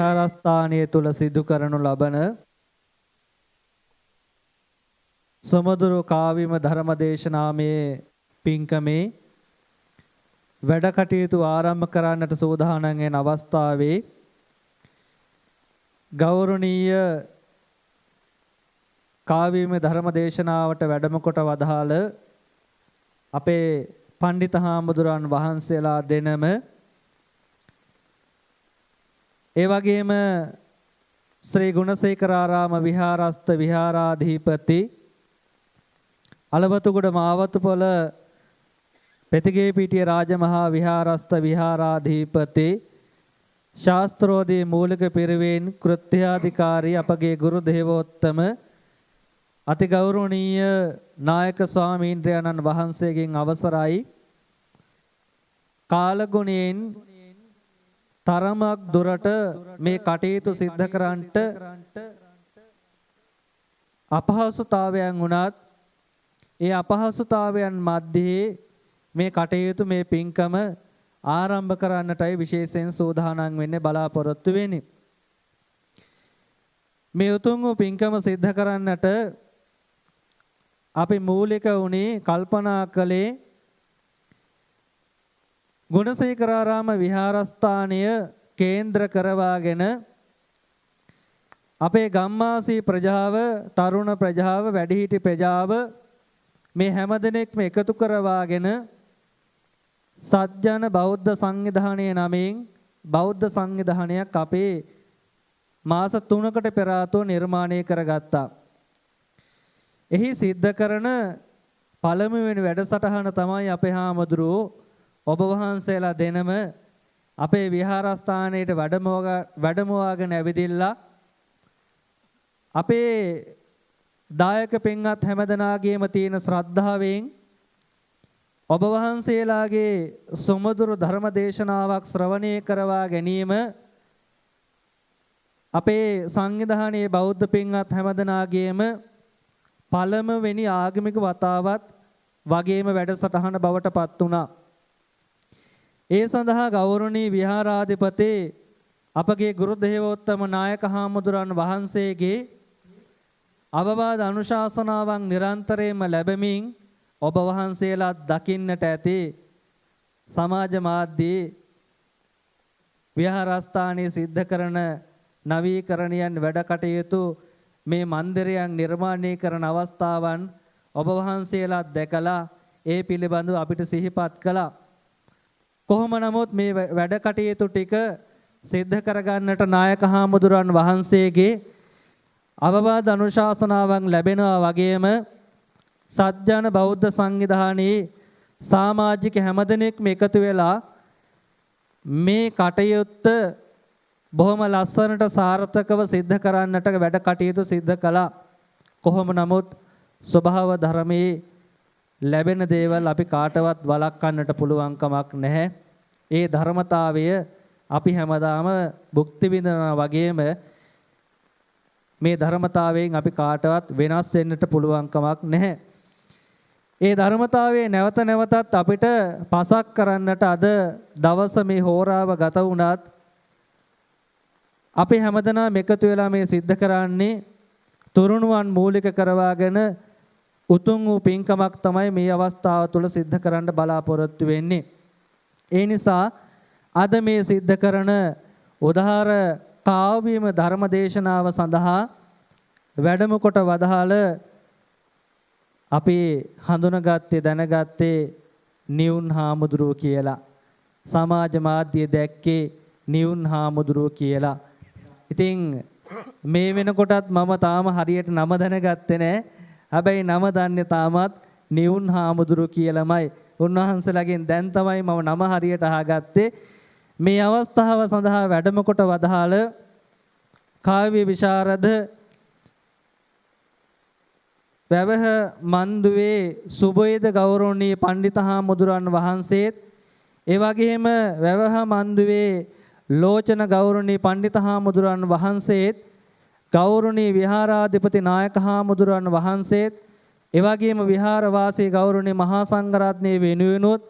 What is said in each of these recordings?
විහාරස්ථානයේ තුල සිදු කරනු ලබන සොමදුරු කාව්‍යම ධර්මදේශනාමේ පින්කමේ වැඩ කටයුතු ආරම්භ කරන්නට සූදානම් වෙන අවස්ථාවේ ගෞරවනීය කාව්‍යම ධර්මදේශනාවට වැඩම කොට වදාළ අපේ පණ්ඩිත හාමුදුරන් වහන්සේලා දෙනම ඒ වගේම ශ්‍රී ගුණසේකරාරාම විහාරස්ත විහාරාධිපති අලවතුගොඩ මාවතුපොළ පෙතිගේ පිටිය රාජමහා විහාරස්ත විහාරාධිපති ශාස්ත්‍රෝදී මූලික පිරිවෙන් කෘත්‍යාධිකාරී අපගේ ගුරු දේවෝත්තම අති ගෞරවනීය නායක ස්වාමීන්ද්‍රයන්න් වහන්සේගෙන් අවසරයි කාලගුණයෙන් තරමක් දුරට මේ කටයුතු සිද්ධ කරන්නට අපහසුතාවයන් වුණත් ඒ අපහසුතාවයන් මැද්දේ මේ කටයුතු මේ පින්කම ආරම්භ කරන්නටයි විශේෂයෙන් සූදානම් වෙන්නේ බලාපොරොත්තු වෙන්නේ. මේ උතුම් වූ පින්කම සිද්ධ කරන්නට අපි මූලික වුණේ කල්පනා කළේ ගුණසේකරාරාම විහාරස්ථානය කේන්ද්‍ර කරවාගෙන අපේ ගම්මාසී ප්‍රජාව, තරුණ ප්‍රජාව, වැඩිහිටි ප්‍රජාව මේ හැමදෙනෙක්ම එකතු කරවාගෙන සත්ජන බෞද්ධ සංවිධානයේ නමින් බෞද්ධ සංවිධානයක් අපේ මාස 3කට පෙර ආතුව නිර්මාණය කරගත්තා. එහි සිද්ධ කරන පළමුවෙනි වැඩසටහන තමයි අපේ හාමුදුරුවෝ ඔබ වහන්සේලා දෙනම අපේ විහාරස්ථානයේ වැඩමවාගෙන ඇවිදිලා අපේ දායක පින්වත් හැමදෙනාගේම තියෙන ශ්‍රද්ධාවෙන් ඔබ වහන්සේලාගේ සොමදුරු ධර්ම දේශනාවක් ශ්‍රවණය කරවා ගැනීම අපේ සංවිධානයේ බෞද්ධ පින්වත් හැමදෙනාගේම පළමුවෙනි ආගමික වතාවත් වගේම වැඩසටහන බවට පත් වුණා. ඒ සඳහා ගෞරවනීය විහාරාධිපති අපගේ ගුරු දේවෝත්තම නායක හාමුදුරන් වහන්සේගේ අවවාද අනුශාසනාවන් නිරන්තරයෙන්ම ලැබමින් ඔබ වහන්සේලා දකින්නට ඇති සමාජ මාධ්‍යයේ විහාරස්ථානයේ සිද්ධ කරන නවීකරණයන් වැඩ කටයුතු මේ මන්දිරයන් නිර්මාණය කරන අවස්ථාවන් ඔබ වහන්සේලා දැකලා ඒ පිළිබඳව අපිට සිහිපත් කළා. කොහොම නමුත් මේ වැඩ කටයුතු ටික සිද්ධ කරගන්නට නායක හාමුදුරන් වහන්සේගේ අවවාද අනුශාසනාවන් ලැබෙනවා වගේම සත්ජන බෞද්ධ සංවිධානයේ සමාජික හැමදෙනෙක්ම එකතු වෙලා මේ කටයුත්ත බොහොම ලස්සනට සාර්ථකව සිද්ධ කරන්නට වැඩ කටයුතු සිද්ධ කළා. කොහොම නමුත් ස්වභාව ධර්මයේ ලැබෙන දේවල් අපි කාටවත් වළක්වන්නට පුළුවන් කමක් නැහැ. ඒ ධර්මතාවය අපි හැමදාම භුක්ති විඳිනවා වගේම මේ ධර්මතාවයෙන් අපි කාටවත් වෙනස් වෙන්නට පුළුවන් කමක් නැහැ. ඒ ධර්මතාවයේ නැවත නැවතත් අපිට පසක් කරන්නට අද දවස මේ හෝරාව ගත වුණත් අපි හැමදෙනාම එකතු වෙලා මේ සිද්ධ කරන්නේ තරුණුවන් මූලික කරවාගෙන උතුම් වූ පින්කමක් තමයි මේ අවස්ථාව තුළ සිද්ධ කරන්න බලාපොරොත්තු වෙන්නේ. ඒ නිසා අද මේ සිද්ධ කරන උදාාර කාව්‍යම ධර්මදේශනාව සඳහා වැඩම කොට වදාළ අපි හඳුනගත්තේ දැනගත්තේ නිවුන් හාමුදුරුව කියලා. සමාජ මාධ්‍ය දැක්කේ නිවුන් හාමුදුරුව කියලා. ඉතින් මේ වෙනකොටත් මම තාම හරියට නම දැනගත්තේ නැහැ. හැබැයි නම දන්නේ තාමත් නිවුන් හාමුදුරුව කියලාමයි. උන්වහන්සේලාගෙන් දැන් තමයි මම නම හරියට අහගත්තේ. මේ අවස්ථාව සඳහා වැඩම කොට වදාළ කාව්‍ය විශාරද වැවහ මන්දුවේ සුබේද ගෞරවනීය පණ්ඩිත හාමුදුරන් වහන්සේත් ඒ වගේම වැවහ මන්දුවේ ලෝචන ගෞරවනීය පණ්ඩිත හාමුදුරන් වහන්සේත් ගෞරවනීය විහාරාධිපති නායක හාමුදුරන් වහන්සේත් ඒ වගේම විහාර වාසී ගෞරවනීය මහා සංඝරත්නයේ වෙනුවෙනුත්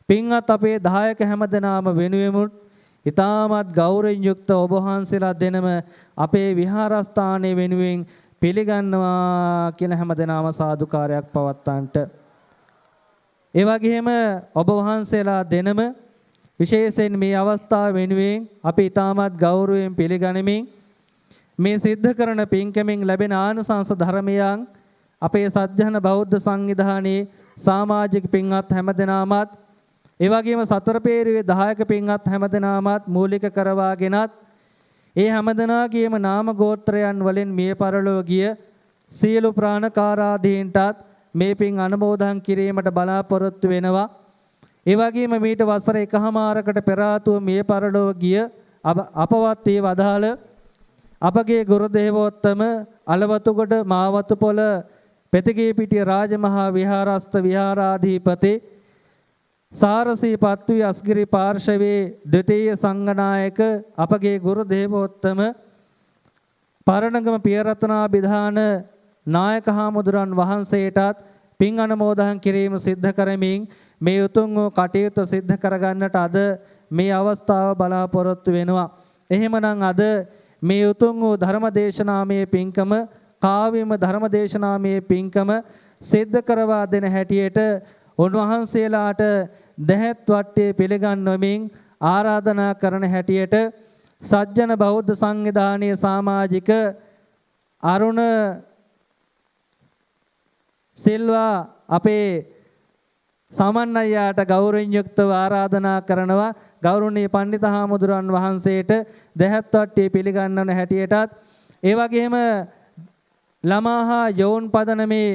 පින්වත් අපේ දායක හැමදෙනාම වෙනුවෙමුත් ඊටමත් ගෞරවයෙන් යුක්ත ඔබ වහන්සේලා දෙනම අපේ විහාරස්ථානයේ වෙනුවෙන් පිළිගන්නවා කියලා හැමදෙනාම සාදුකාරයක් පවත්වන්නට. ඒ වගේම ඔබ වහන්සේලා දෙනම විශේෂයෙන් මේ අවස්ථාව වෙනුවෙන් අපි ඊටමත් ගෞරවයෙන් පිළිගනිමින් මේ සිද්ධ කරන පින්කමින් ලැබෙන ආනිසංස ධර්මයන් අපේ සත්‍යහන බෞද්ධ සංවිධානයේ සමාජික පින්වත් හැමදෙනාමත් ඒ වගේම සතර පේරුවේ දායක පින්වත් හැමදෙනාමත් මූලික කරවාගෙනත් ඒ හැමදෙනාගේම නාම ගෝත්‍රයන් වලින් මිය පරලෝ ගිය සියලු ප්‍රාණකාරාදීන්ටත් මේ පින් අනුමෝදන් කිරීමට බලාපොරොත්තු වෙනවා. ඒ වගේම මීට වසර එකහමාරකට පෙර ආතුව මිය පරලෝ ගිය අපවත් වී වදාළ අපගේ ගුරු දේවෝත්තම අලවතුගොඩ මාවතුපොළ පෙතගේපිටිය රාජමහා විහාරස්ත විහාරාධිපති සාරසී පත්වී අස්ගිරි පාර්ශවයේ ද්විතීය සංඝනායක අපගේ ගුරු දේවෝත්තම පරණගම පියරත්නාභිධාන නායක හාමුදුරන් වහන්සේටත් පින් අනුමෝදන් කිරීම සිද්ධ කරමින් මේ උතුම් වූ කටයුතු සිද්ධ කරගන්නට අද මේ අවස්ථාව බලාපොරොත්තු වෙනවා. එහෙමනම් අද මේ උතුම් වූ ධර්මදේශනාමය පින්කම කාව්‍යම ධර්මදේශනාමය පින්කම සිද්ධ කරවා දෙන හැටියට උන්වහන්සේලාට දැහැත් වට්ටිය පිළිගන්වමින් ආරාධනා කරන හැටියට සජ්ජන බෞද්ධ සංවිධානයේ සමාජික අරුණ සිල්වා අපේ සමන්නයයාට ගෞරවයෙන් යුක්තව ආරාධනා කරනවා. ගෞරවනීය පණ්ඩිත හාමුදුරන් වහන්සේට දැහැත් වට්ටිය පිළිගන්වන හැටියටත් ඒ වගේම ළමා හා යෝන් පදනමේ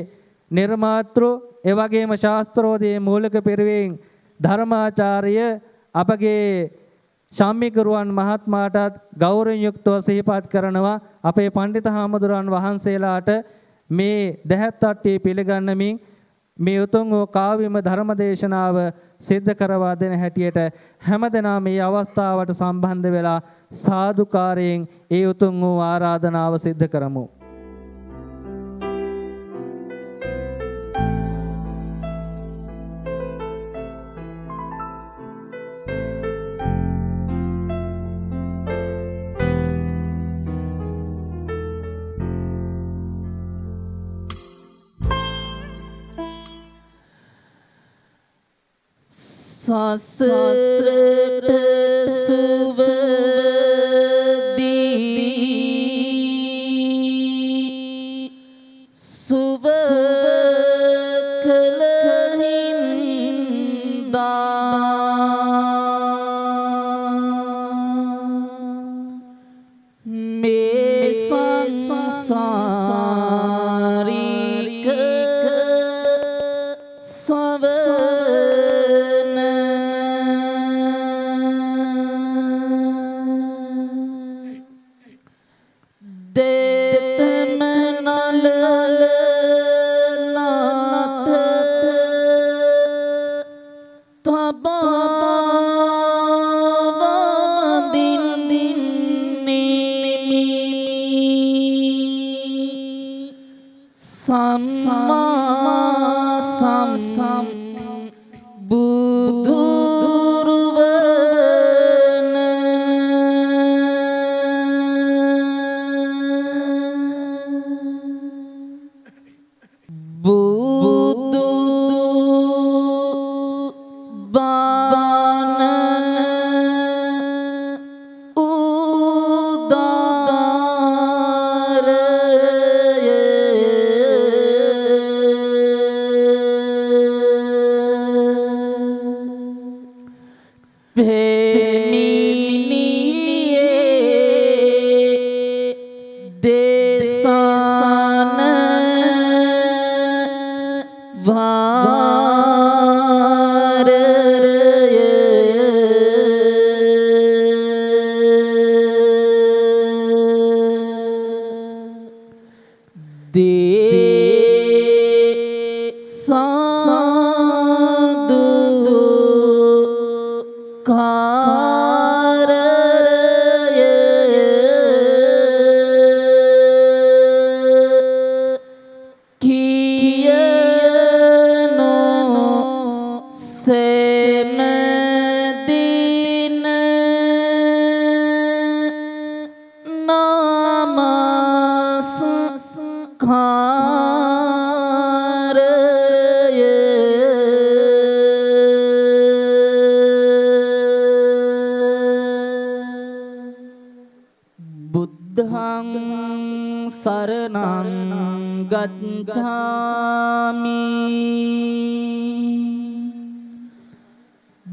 නිර්මාතෘ ඒ වගේම ශාස්ත්‍රෝදයේ මූලික පිරිවෙන් ධර්මාචාර්ය අපගේ ශාම්මිකරුවන් මහත්මයාටත් ගෞරවයෙන් යුක්තව සිහිපත් කරනවා. අපේ පණ්ඩිත හාමුදුරන් වහන්සේලාට මේ දැහැත් වට්ටිය පිළිගන්නමින් මේ උතුම් වූ කාව්‍යම ධර්මදේශනාව සිද්ධ කරවා දෙන හැටියට හැමදෙනා මේ අවස්ථාවට සම්බන්ධ වෙලා සාදුකාරයෙන් ඒ උතුම් වූ ආරාධනාව සිද්ධ කරමු. සසරට සුවදී සුව කළ හින්දා මේ සංසාරික බුද්ධං සරණං ගච්ඡාමි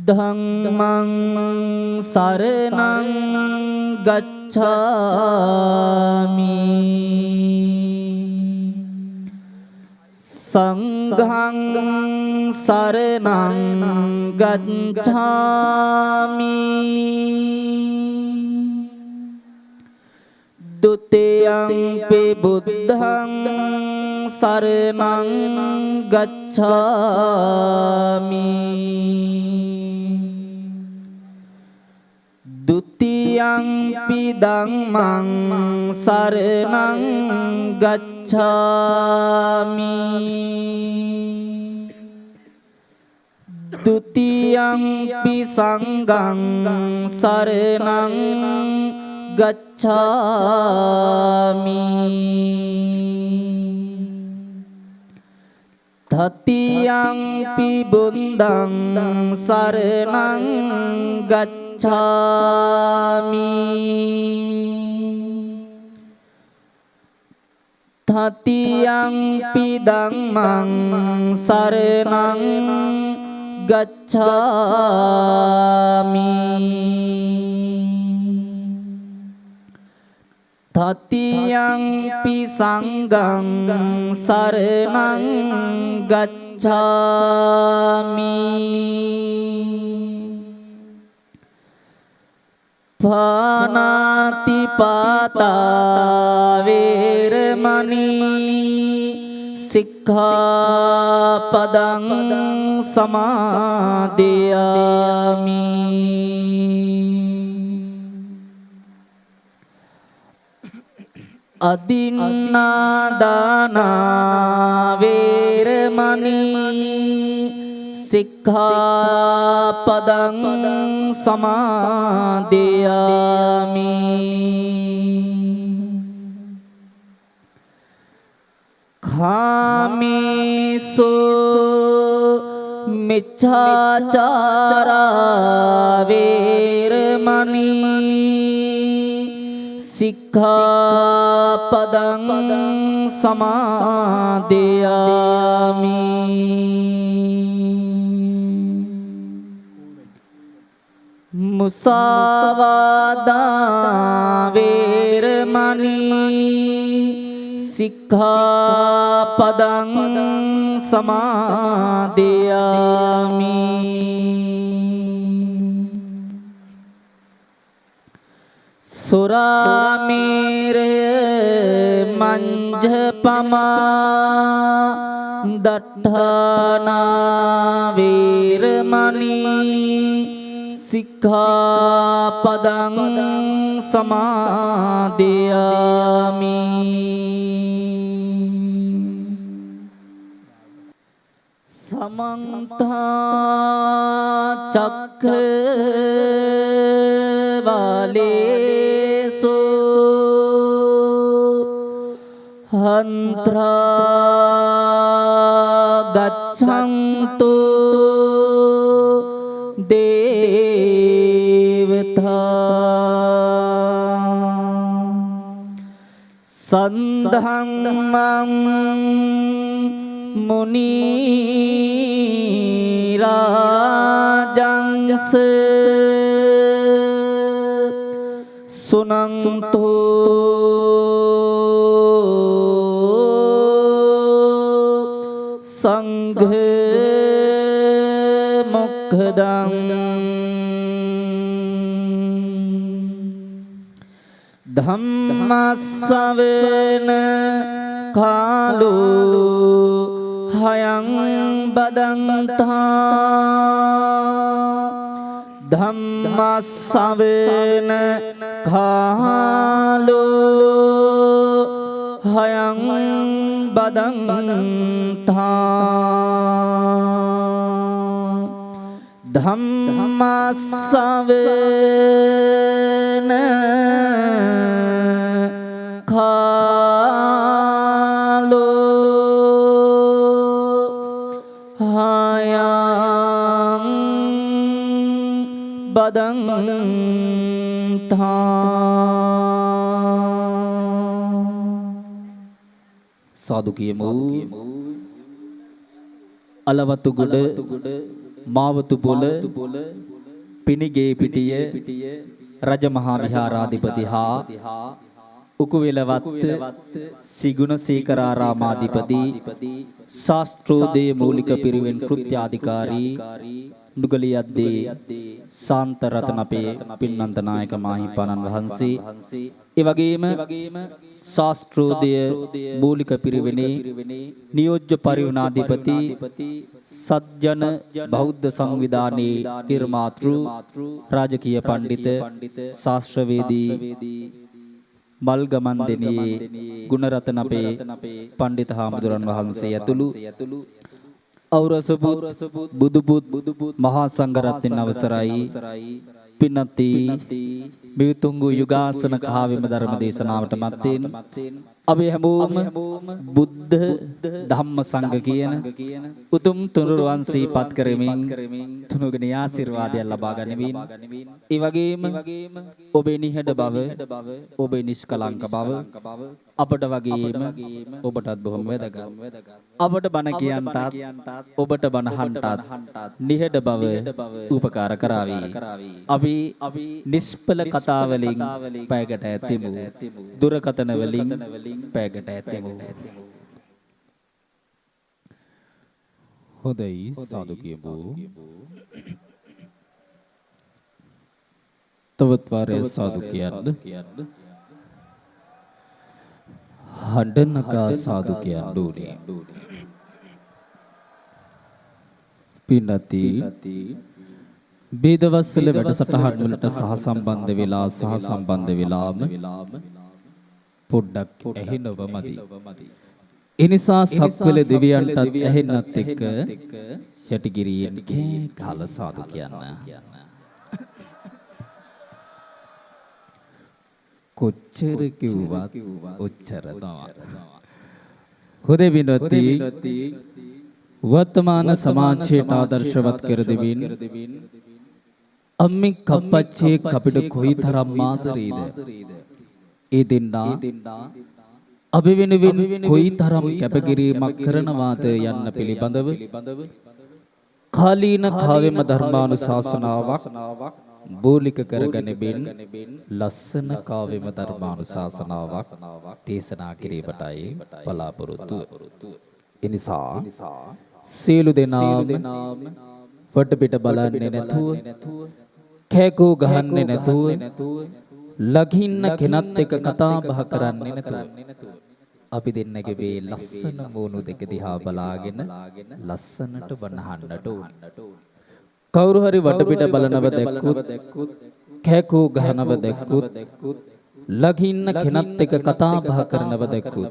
ධම්මං සරණං ගච්ඡාමි සංඝං සරණං ගච්ඡාමි ဒုတိယံ පි බුද්ධං සරණං ගච්ඡාමි ဒုတိယံ පි ධම්මං සරණං ගච්ඡාමි ဒုတိယံ පි සංඝං සරණං ගච්ඡාමි තතියංපි බුද්ධං සරණං ගච්ඡාමි තතියංපි ධම්මං සරණං ගච්ඡාමි තතියංපි සංඝං සරණං ගච්ඡාමි පානාති පාතා වේරමණී සික්ඛාපදං සමාදියාමි අදින්නාදානා වේරමණී සික්ඛාපදං සමාදියාමි කාමේසු මිච්ඡාචාරා වේරමණී සික්ඛාපදං සමාදියාමි මුසාවාදා වේරමණී සික්ඛාපදං සමාදියාමි සුරාමේරය මංජපමා දට්ඨානා වේරමණී සික්ඛාපදං සමාදියාමි සමන්ත චක්ඛවාලේසු අන්ත්‍රා ගච්ඡන්තු දේවතා සන්ධම්මං මුනි රාජංස සුනන්තෝ සංඝ මොක්ඛදං ධම්මස්සවන කාලෝ හයං බදන්තා ධම්මස්සවන කාලෝ හයං බදන්තා ධම්මස්සවන hayang badang tha සාදු කියමු අලවතු ගොඩ මාවතු පොළ පිනිගේ පිටිය රජමහා විහාරාධිපති හා උකුවෙලවත්ත සිගුණසේකරාරාමාධිපති ශාස්ත්‍රෝදය මූලික පිරිවෙන් කෘත්‍යාධිකාරී නුගලියද්දේ සාන්ත රතන අපේ පින්වන්ත නායක මාහිමිපාණන් වහන්සේ ඒ වගේම ශාස්ත්‍රෝදය මූලික පිරිවෙනේ නියෝජ්‍ය පරිවුණාධිපති සත්ජන බෞද්ධ සංවිධානයේ නිර්මාතෘ රාජකීය පඬිත ශාස්ත්‍රවේදී මල්ගමන්දෙනියේ ගුණරතන අපේ පඬිත හාමුදුරන් වහන්සේ ඇතුළු අවරසපුත් බුදුපුත් මහා සංඝරත්නයන් අවසරයි පින්නති මිතුංගු යුගාසන කාව්‍යම ධර්ම දේශනාවට මැත්තේන අපි හැමෝම බුද්ධ ධම්ම සංඝ කියන උතුම් තුනුරුවන් සිහිපත් කරමින් තුනුගනේ ආශිර්වාදය ලබා ගනිමින් ඒ වගේම ඔබේ නිහඬ බව ඔබේ නිෂ්කලංක බව අපට වගේම ඔබටත් බොහොම වැදගත් අපට බණ කියන්ටත් ඔබට බණ අහන්නටත් නිහඬ බව උපකාර කරાવી අපි නිෂ්පල කතා වලින් පැයකට ඇතිමු දුරකථන වලින් පැයකට ඇතිමු හොඳයි සාදු කියමු තවත් වාරයක් සාදු කියන්න හඬනකා සාදු කියන්න ඕනේ පින්නති බේදවස්සල වැඩසටහන් වලට සහසම්බන්ධ වෙලාම පොඩ්ඩක් ඇහෙනව මදි. එනිසා සක්වල දෙවියන්ටත් ඇහෙන්නත් එක්ක යටිගිරියෙන් කාල සාදු කියන්න. කොච්චර කිව්වත් ඔච්චර තමයි. හොදේ විනෝති वर्तमान समाजයට ආදර්ශවත් කර දෙමින් අම්මි කප්පච්චේ අපිට කොයි තරම් ආදරේද ඒ දෙන්නා අපි වෙනුවෙන් කොයි තරම් කැපකිරීමක් කරනවාද යන්න පිළිබඳව කාලීන කාව්‍යම ධර්මානුශාසනාවක් බෝලික කරගැනීමෙන් ලස්සන කාව්‍යම ධර්මානුශාසනාවක් දේශනා කිරීමටයි බලාපොරොත්තු එනිසා සියලු දෙනාම වටපිට බලන්නේ නැතුව කෑකෝ ගහන්නේ නැතුව ලගින්න කෙනත් එක්ක කතා බහ කරන්නේ නැතුව අපි දෙන්නගේ වේ ලස්සන මූණු දෙක දිහා බලාගෙන ලස්සනට බනහන්නට ඕන. කවුරු හරි වටපිට බලනව දැක්කුත් කෑකෝ ගහනව දැක්කුත් ලගින්න කෙනත් එක්ක කතා බහ කරනව දැක්කුත්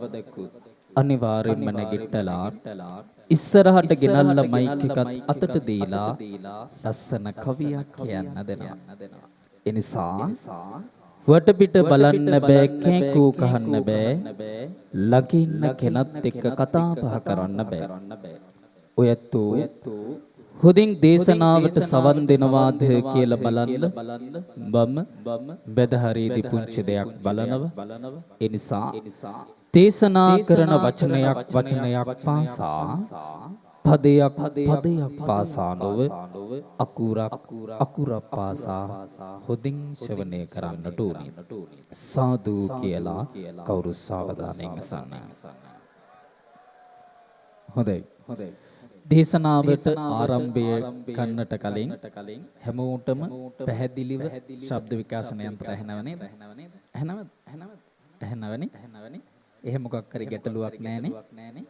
අනිවාර්යෙන්ම නැගිටලා ඉස්සරහට ගෙනල්ලා මයික් එකත් අතට දීලා ලස්සන කවියක් කියන්න දෙනවා. එනිසා වටපිට බලන්න බෑ කෑකෝ කහන්න බෑ ලගින්න කෙනත් එක්ක කතා බහ කරන්න බෑ. ඔයත්ෝ හොදින් දේශනාවට සවන් දෙනවාද කියලා බලන්න බම් බෙදහරියේදී පුංචි දෙයක් බලනවා. එනිසා දේශනා කරන වචනයක් පාසා පදයක් පාසා නොව අකුරක් පාසා හොදින් ශ්‍රවණය කරන්නට ඕනේ. සාදු කියලා කවුරු සාවධානයෙන් අසන්න. හොඳයි. දේශනාවට ආරම්භය කන්නට කලින් හැමෝටම පැහැදිලිව ශබ්ද විකාශන යන්ත්‍ර ඇහෙනව නේද? ඇහෙනවනේ? එහෙම මොකක් හරි ගැටලුවක් නැහැනේ.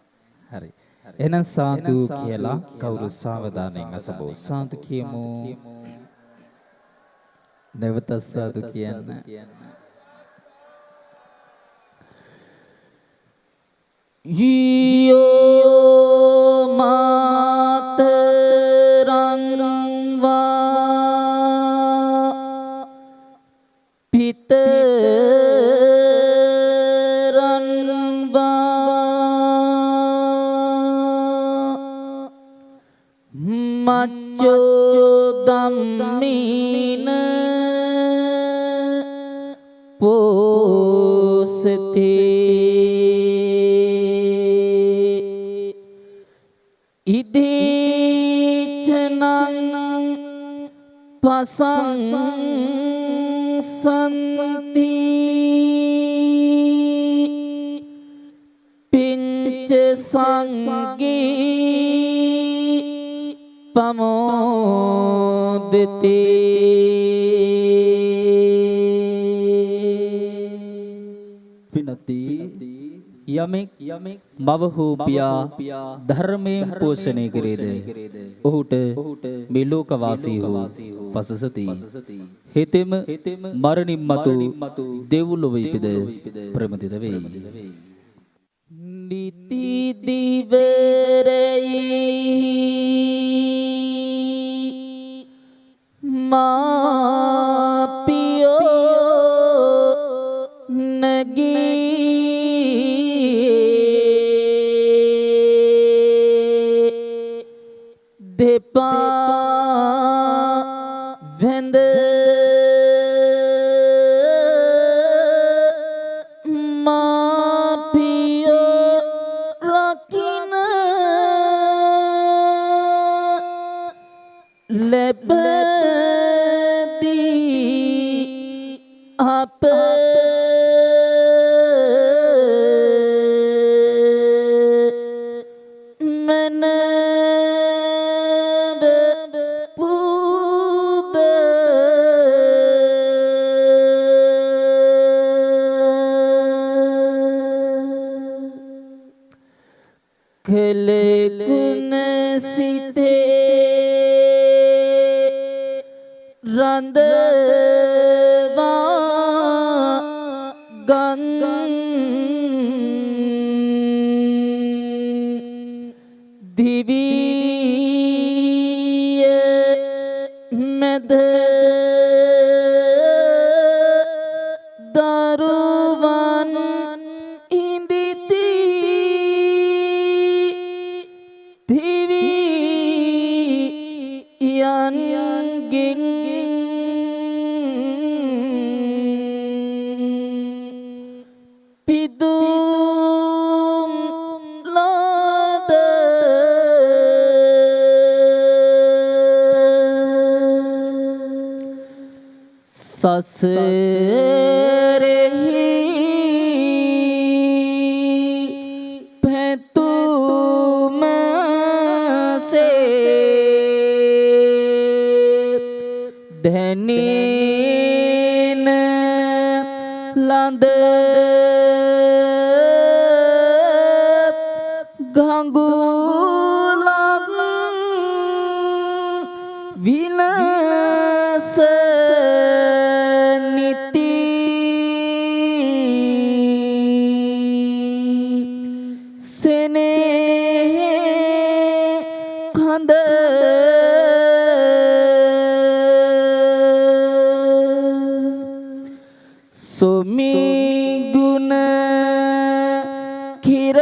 හරි. එහෙනම් සාදු කියලා කවුරු සාවධානයෙන් අසබෝ. සාදු කියමු. නැවත සාදු කියන්න. යෝ මාතරං වා පිත ඉදීචනං පසං සන්ති පිංච සංගී පමෝදති පිනති යමෙක් මව හෝ පියා ධර්මයෙන් පෝෂණය කරේද ඔහුට මේ ලෝක වාසී හෝ පසසති හෙතෙම මරණින් මතු දෙව්ලොව ඉපද ප්‍රමදිත වේ නිති දිවරයි මාපියෝ නගී දෙපා වැඳ මාපියෝ රකින ලැබදී අප කලකුණ සිතේ රඳවා ගං දිවිය මැද දරුවන් පිදුම් ලාද සසරෙහි පැතුමසේ දැනෙන ලඳ ගඟුලක් විලස නිති සෙනෙහ කඳ සොමිගුණ කිරණ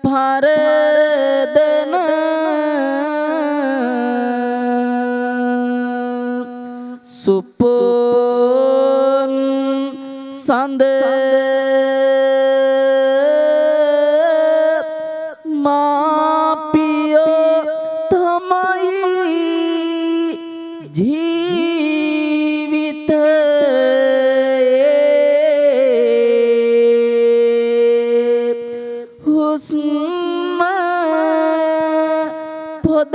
පරදන සුපොන් සඳ මාපියෝ තමයි හුස්ම පොද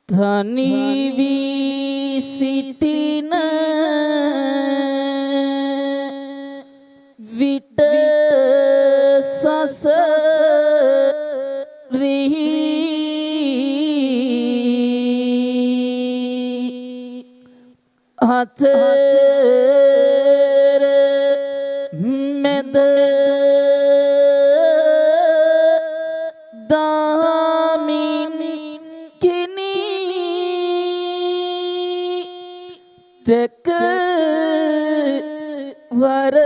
තනි වී සිටින විට සසරිහි අතර මැද දාමින් කිනී රැක වරණය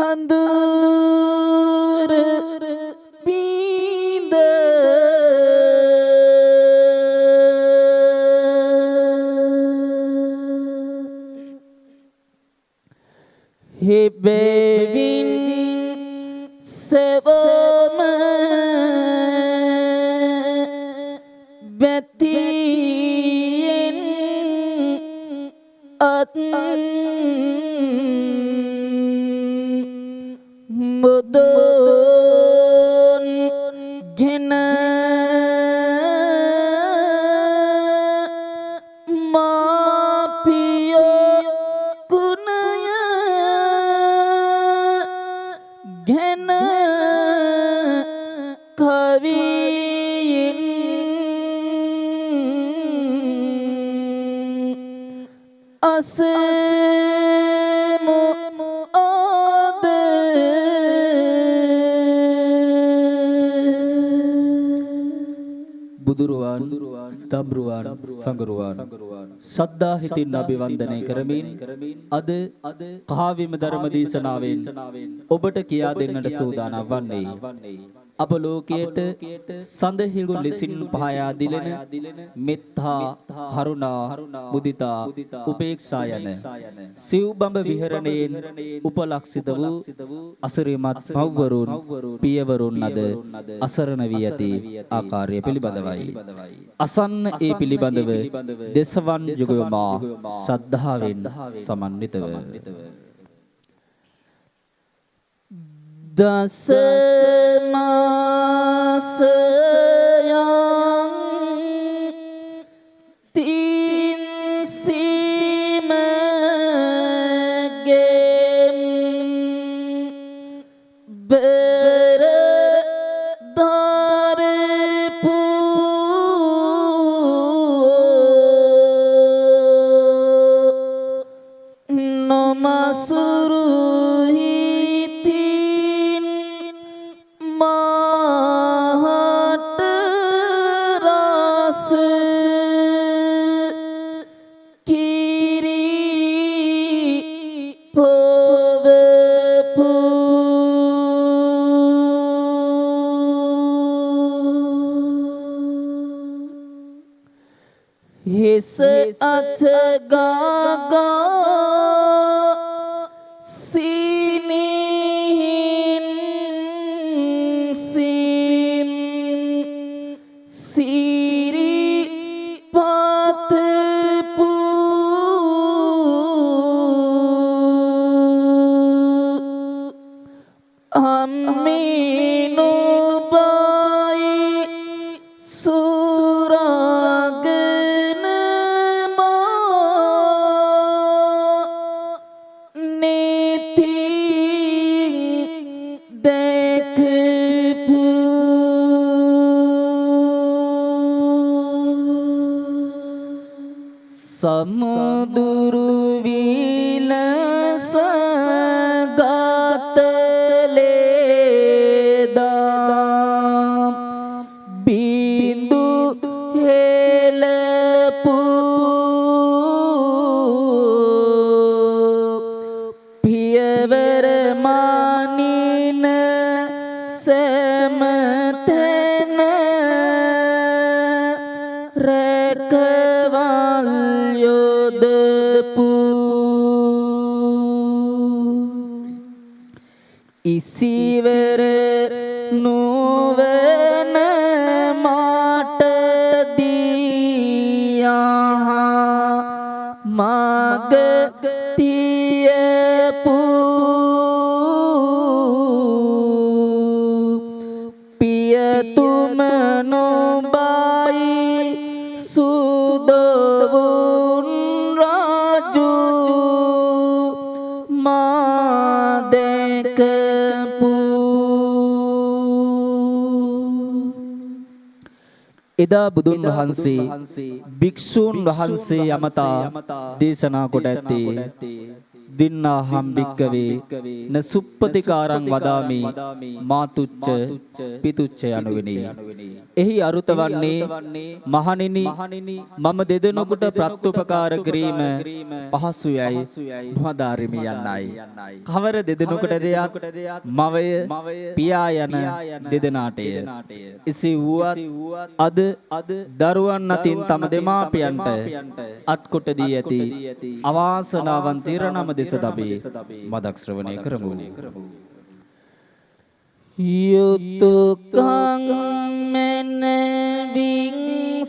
අඳුර බිඳ හිබෙවින් සෙවම බැතියෙන් අත් මුදුන් ගෙන මාපියෝ ගුණය ගෙන කවියින් අසමු ආද බුදුරුවන් දම්රුවන් සංගරුවන් ශ්‍රද්ධා හිතින් අභිවන්දනය කරමින් අද කහාවිම ධර්ම දේශනාවෙන් ඔබට කියා දෙන්නට සූදානම් වන්නේ අප ලෝකයට සඳහිඟුන් ලෙසින් පහයා දිලෙන මෙත්තා කරුණා මුදිතා උපේක්ෂා යන සිව්බඹ විහරණයෙන් උපලක්ෂිත වූ අසිරිමත් මව්වරුන් පියවරුන් අද අසරණ වී ඇති ආකාරය පිළිබඳවයි. අසන්න ඒ පිළිබඳව දෙසවන් යුගයමා ශ්‍රද්ධාවෙන් සමන්විතව දසමාසයන් තින්සිමගෙන් බර දරපු නොමසුරු මහට රස කිරි පොවපු හිස අත ගාගා සමුදුරු විලස ගතලේදා බිඳු හෙලපු පියවර මානින සෑමතැන රැකවල් යොදපු ඉසිවර නුවන මාට දියා මග තියපු පියතුම නොබයි සුදවුන් රාජු මා දැකපු එදා බුදුන් වහන්සේ භික්ෂූන් වහන්සේ යමතා දේශනා කොට ඇත්තේ දින්නාහම් භික්කවේ න සුප්පතිකාරං වදාමි මාතුච්ච පිතුච්ච යනුවෙනි. එහි අරුත වන්නේ මහණෙනි මම දෙදෙනෙකුට ප්‍රත්‍යුපකාර කිරීම පහසු යයි වදාරිමි යන්නයි. කවර දෙදෙනෙකුට දෙයක් මවය පියා යන දෙදෙනාටය. එසේ වුවත් අද දරුවන් අතින් තම දෙමාපියන්ට අත්කොට දී ඇති අවාසනාවන් තීරණම දෙස තබේ මදක් ශ්‍රවණය කරමු. යුතුයකං මනවින්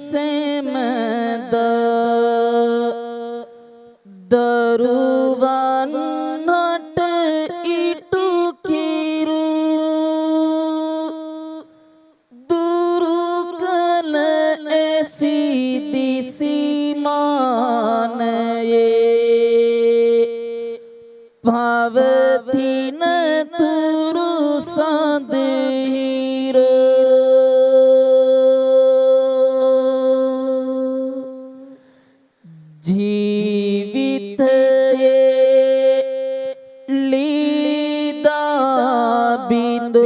සෙමද දරුවන් හට ඉටු කිරු දුරු කල එසිදිසිමානයේ පවතින තුරු සඳහිර ජීවිතයේ ලීදා බිඳු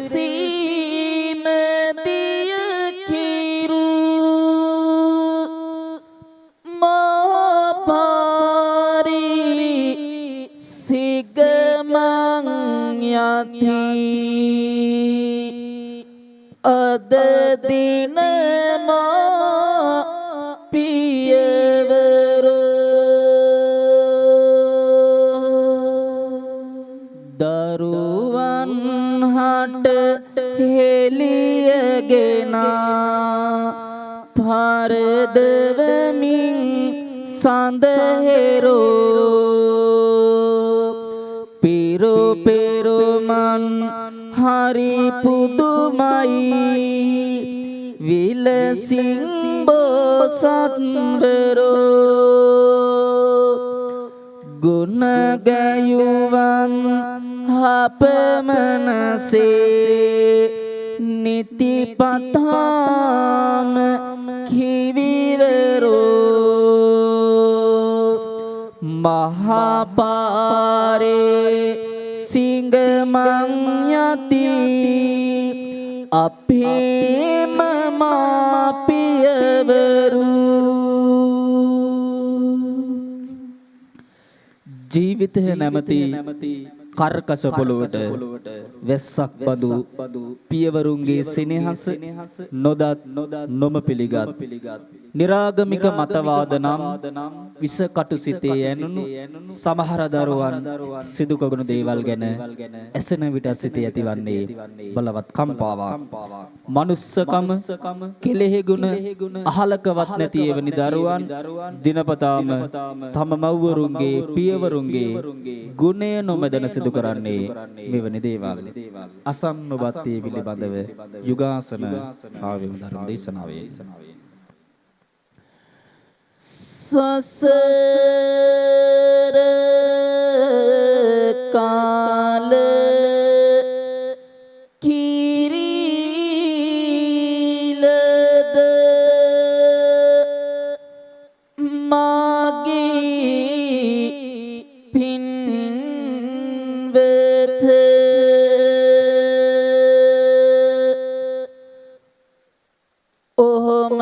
සයුරසීම දිය කිරු යති අද දින මා පියවර දරුවන් හට හෙළියගෙන පරදවමින් සඳහෙරෝ පෙරුමන් හරි පුදුමයි විලසින් බෝසත්වරෝ ගුණ ගැයුවන් අපමණසේ නිතිපතාම කිවිවරෝ මහපාරේ සිංගමං යති අපේම මාපියවරු ජීවිතය නැමති කර්කශ පොළොවට වැස්සක් බඳු පියවරුන්ගේ සෙනෙහස නොදත් නොම පිළිගත් නිරාගමික මතවාද නම් විසකටු සිතේ ඇනුණු සමහර දරුවන් සිදු කරන දේවල් ගැන ඇසෙන විට සිතේ ඇතිවන්නේ බලවත් කම්පාවක්. මනුස්සකම කෙලෙහි ගුණ අහලකවත් නැති එවැනි දරුවන් දිනපතාම තම මව්වරුන්ගේ පියවරුන්ගේ ගුණය නොමැදන සිදු කරන්නේ මෙවැනි දේවල්. අසන්නවත්තේ පිළිබඳව යුගාසන ආවෙම ධර්ම දේශනාවේ සසර කාල කිරිලද මාගේ පින්වත ඔහොම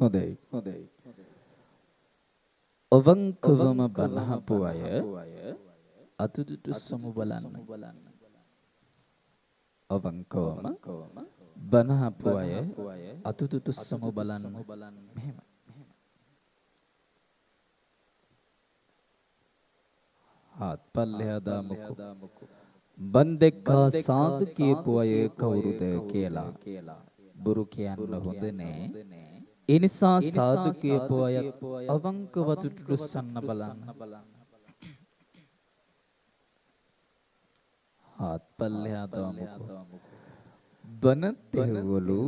හොඳයි. අවංකවම බනහපු අය අතුදුටු සමු බලන්න. අවංකවම බනහපු අය අතුදුටු සමු බලන්න. මෙහෙම. හත්පල්ලෙහා දාමුකෝ. බන්දෙක්කා සාදු කියපු අය කවුරුද කියලා. බුරු කියන්න හොඳ නෑ. ඒ නිසා සාදු කියපු අය අවංකව අතුදුටුස්සන්න බලන්න. හත්පල්ලෙහා දාමුකෝ. බනතෙවලු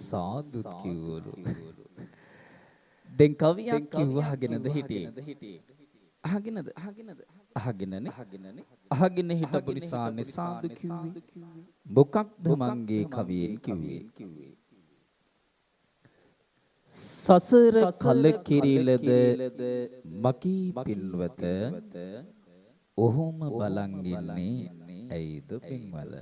සාදු කිව්වලු. දැන් කවියක් කිව්වහගෙනද හිටියේ. අහගෙනනේ. අහගෙන හිටපු නිසානේ සාදු කිව්වේ. මොකක්ද මංගේ කවියෙන් කිව්වේ? සසර කල කිරිලද මකී පින්වත ඔහොම බලන් ඉන්නේ ඇයිද පින්වල?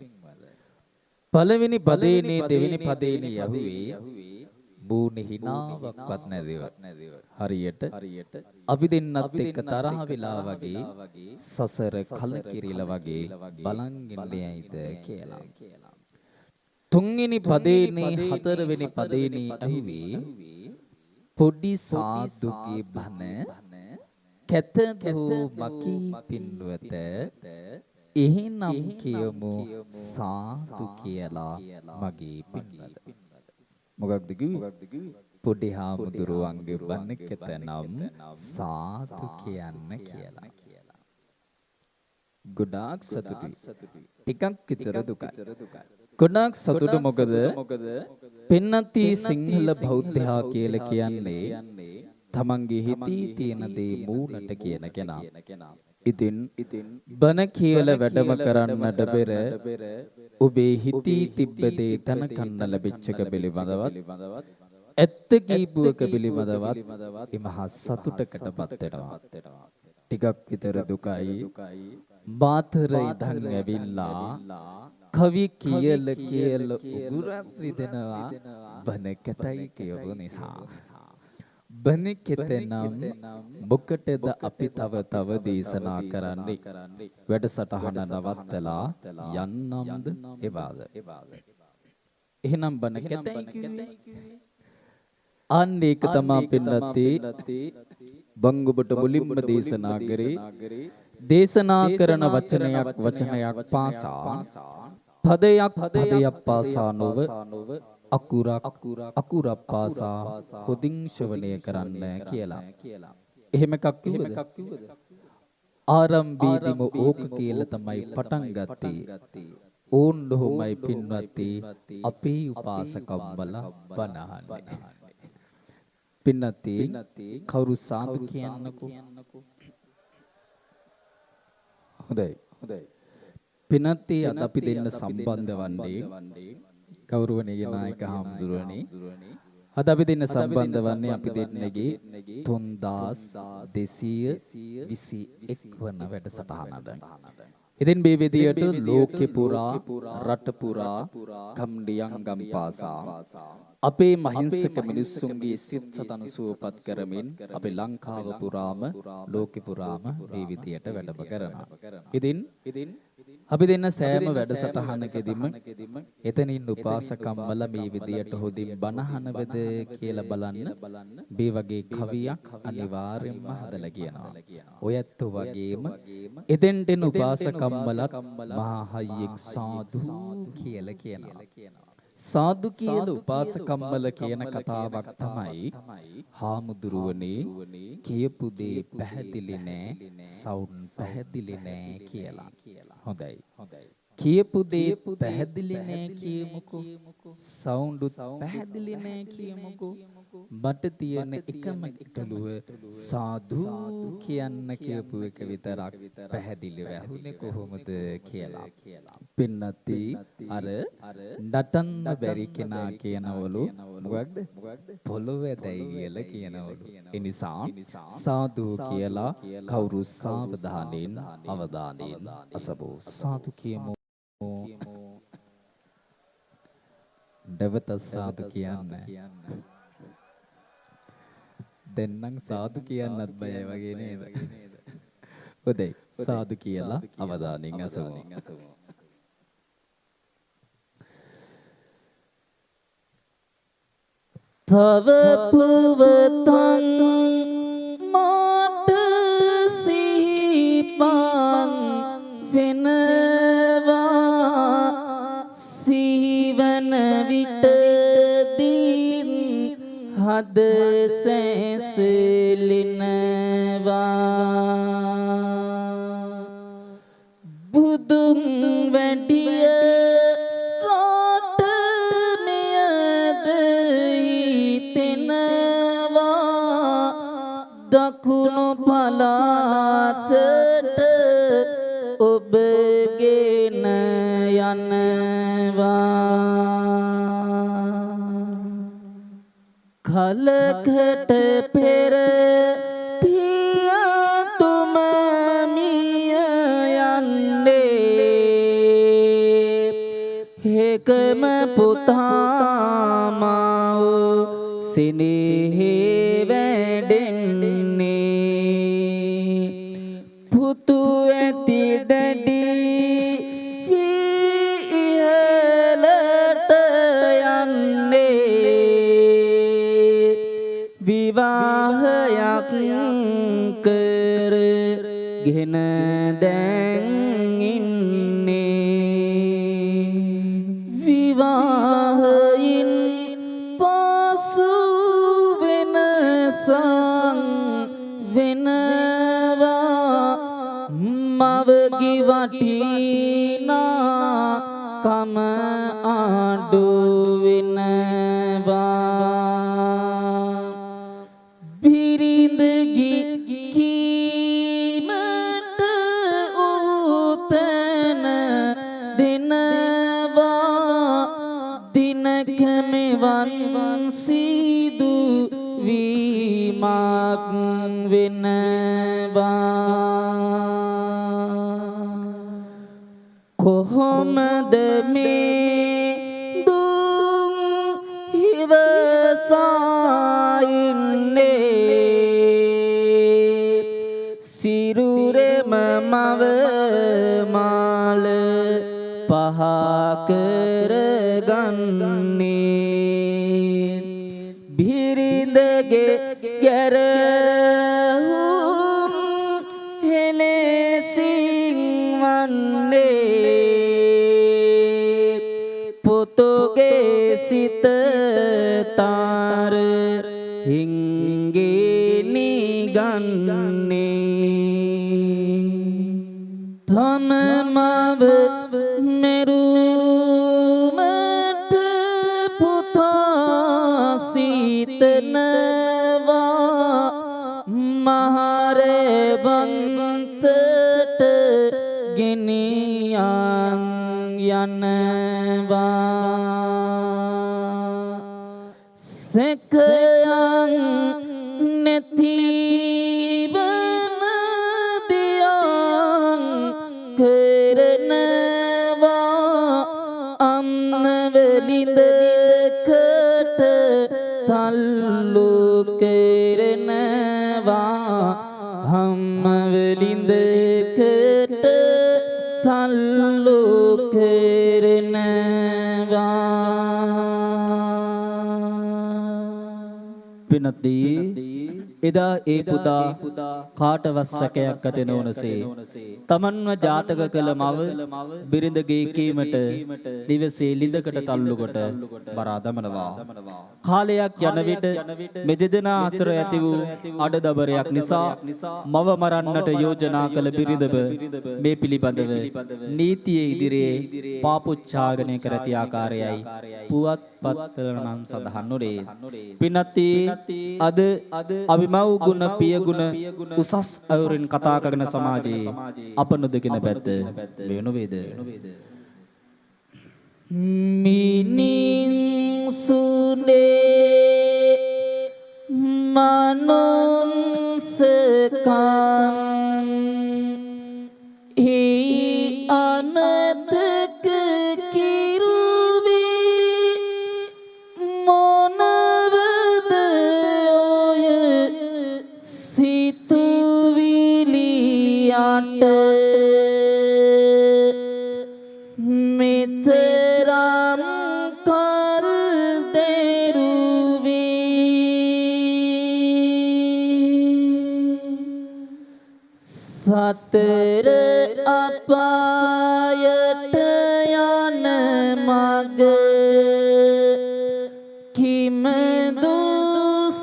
පළවෙනි පදේනේ දෙවෙනි පදේනේ යහුවේ බූනේ හිනාවක්වත් නැදිව. හරියට අපි දෙන්නත් එක්ක තරහ වෙලා වගේ සසර කලකිරිලා වගේ බලන් ඉන්නේ ඇයිද කියලා. තුන්වෙනි පදේනේ හතරවෙනි පදේනේ ඇහුවේ පොඩි සාදුගේ බන කැතදෝ මකී පින්වත එහෙනම් කියමු සාදු කියලා මගේ පින්වල. මොකක්ද කිව්වේ? පොඩි හාමුදුරුවන්ගේ බණ කැතනම් සාදු කියන්න කියලා. ගොඩාක් සතුටුයි. ටිකක් විතර දුකයි. ගොඩාක් සතුටු මොකද? පෙන්නති සිංහල බෞද්ධයා කියලා කියන්නේ තමන්ගේ හිතේ තියෙන දේ මූලට කියන කෙනා. ඉතින් බණ කියලා වැඩම කරන්නට පෙර ඔබේ හිතේ තිබ්බ දේ තන කන්න ලැබිච්ච එක පිළිබඳවත් ඇත්ත කීපුවක පිළිබඳවත් ඉමහා සතුටකටපත් වෙනවා. ටිකක් විතර දුකයි. බාතර ඉඳන් ඇවිල්ලා කවි කියල උගුරත් රිදෙනවා බණ කැතයි කියපු නිසා. බණ කෙතනම් මොකටද අපි තව දේශනා කරන්නේ? වැඩසටහන නවත්තලා යන්නම්ද එපාද? එහෙනම් බණ කෙතයි කිව්වේ. අන්න ඒක තමයි පින්නත්තේ බං ඔබට මුලින්ම දේශනා කරේ. දේශනා කරන වචනයක් පාසා පදයක් පාසා නොව අකුරක් පාසා හොඳින් ශ්‍රවණය කරන්න කියලා. එහෙම එකක් කිව්වද? ආරම්භයේදීම ඕක කියලා තමයි පටන් ගත්තේ. ඕන් ඔහොමයි පින්වත්නි අපේ උපාසකම්වල බණහන්නේ. පින්වත්නි කවුරු සාදු කියන්නකෝ. හොඳයි. පින්වත්නි අද අපි දෙන්න සම්බන්ධ වන්නේ ගෞරවනීය නායක හාමුදුරනේ. අද අපි දෙන්න සම්බන්ධ වන්නේ අපි දෙන්නගේ 3221 වන වැඩසටහනට. ඉතින් මේ විදියට ලෝකේ පුරා රට පුරා කම්ඩියංගම් පාසා අපේ මහින්සක මිනිස්සුන්ගේ සිත් සතන සුවපත් කරමින් අපේ ලංකාව පුරාම ලෝකේ පුරාම මේ විදියට වැඩම කරනවා. ඉතින් අපි දෙන්න සෑම වැඩසටහනකදීම එතනින් උපාසකම්වල මේ විදියට හොදින් බණහනවද කියලා බලන්න මේ වගේ කවියක් අනිවාර්යෙන්ම හදලා කියනවා. ඔයත් වගේම එතෙන්ට එන උපාසකම්වලත් මහා හයියෙන් සාදු කියලා කියනවා. සාදු කියලා උපාසකම්වල කියන කතාවක් තමයි හාමුදුරුවනේ කියපු දේ පැහැදිලි නෑ සවුන්ඩ් පැහැදිලි නෑ කියලා. හොඳයි. කියපු දේ පැහැදිලි නෑ කියමුකෝ. සවුන්ඩ් පැහැදිලි නෑ කියමුකෝ. මට තියෙන එකම ඉටලුව සාදු කියන්න කියපු එක විතරක් පැහැදිලිව ඇහුනේ කොහොමද කියලා. පින්නති අර නටන්න බැරි කෙනා කියනවලු මොකක්ද? පොළොව ඇදයි කියලා කියනවලු. ඒ නිසා සාදු කියලා කවුරු සාවධානයෙන් අවධානයෙන් අසබෝ සාදු කියමු. දවත සාදු කියන්න. දෙන්නම් සාදු කියන්නත් බයයි වගේ නේද? හොඳයි. සාදු කියලා අවධානයෙන් අසමු. තව පුවතන් මාට සිහිපන් වෙනවා සිහිවන විටදී හද සැසලෙනවා බුදුන් වැඩිය රට මෙයද හිතෙනවා දකුණු පළාතට ඔබගෙන යනවා කලකට පෙර පියතුම මිය යන්නේ හේකම පුතාමව සිනහේ වැඩෙන්නේ පුතු ඇති දැඩි විහලට යන්නේ විවාහයක් කර ගෙන දැන් ඉන්නේ විවාහයින් පසු වෙනසන් වෙනවා මවගි වටිනා කම ආඩු වෙනවා බිරිඳගි කීමට උතන දෙනවා දිනක මෙවන් සිදු වීමක් වෙනවා කොහොමද මේ දුම් හිවසා ඉන්නේ සිරුරෙම මව මාල පහ කරගන්නේ බිරිඳගේ ගැරහුම් හෙලෙසින් වන්නේ පුතුගේ සිත තාර හිංගේ නිගන්නේ තම මව මෙරුමට පුතා සිතනවා මහරවන්තට ගෙනියන් යනවා සැකයන් නැතිවන දියන් කරනවා අම්නවලින්දකට තල්ලු කරනවා හම්මවලින්දකට තල්ලු කරනවා පිනදී එදා ඒ පුතා කාටවත් සැකයක් ඇති නොවනසේ තමන්ව ජාතක කළ මව බිරිඳගේ කීමට දිවසේ ලිඳකට තල්ලුකොට බරා දමනවා කාලයක් යන විට මෙදෙදෙනා අතර ඇති වූ අඩදබරයක් නිසා මව මරන්නට යෝජනා කළ බිරිඳව මේ පිළිබඳව නීතියේ ඉදිරියේ පාපොච්චාරණය කර ඇති ආකාරයයි පුවත්පත්වල නම් සඳහන් නොවේ පින්වත්නි අද අභිමව ගුණ පිය ගුණ උසස් අයුරින් කතා කරන සමාජයේ අප නොදකින පැත්ත මේ නොවේද මිනිසුනේ මනුස්සකම් හේ අනතක කිරුවි මොනවද ඔය සතර අපායට යන මග කිමදු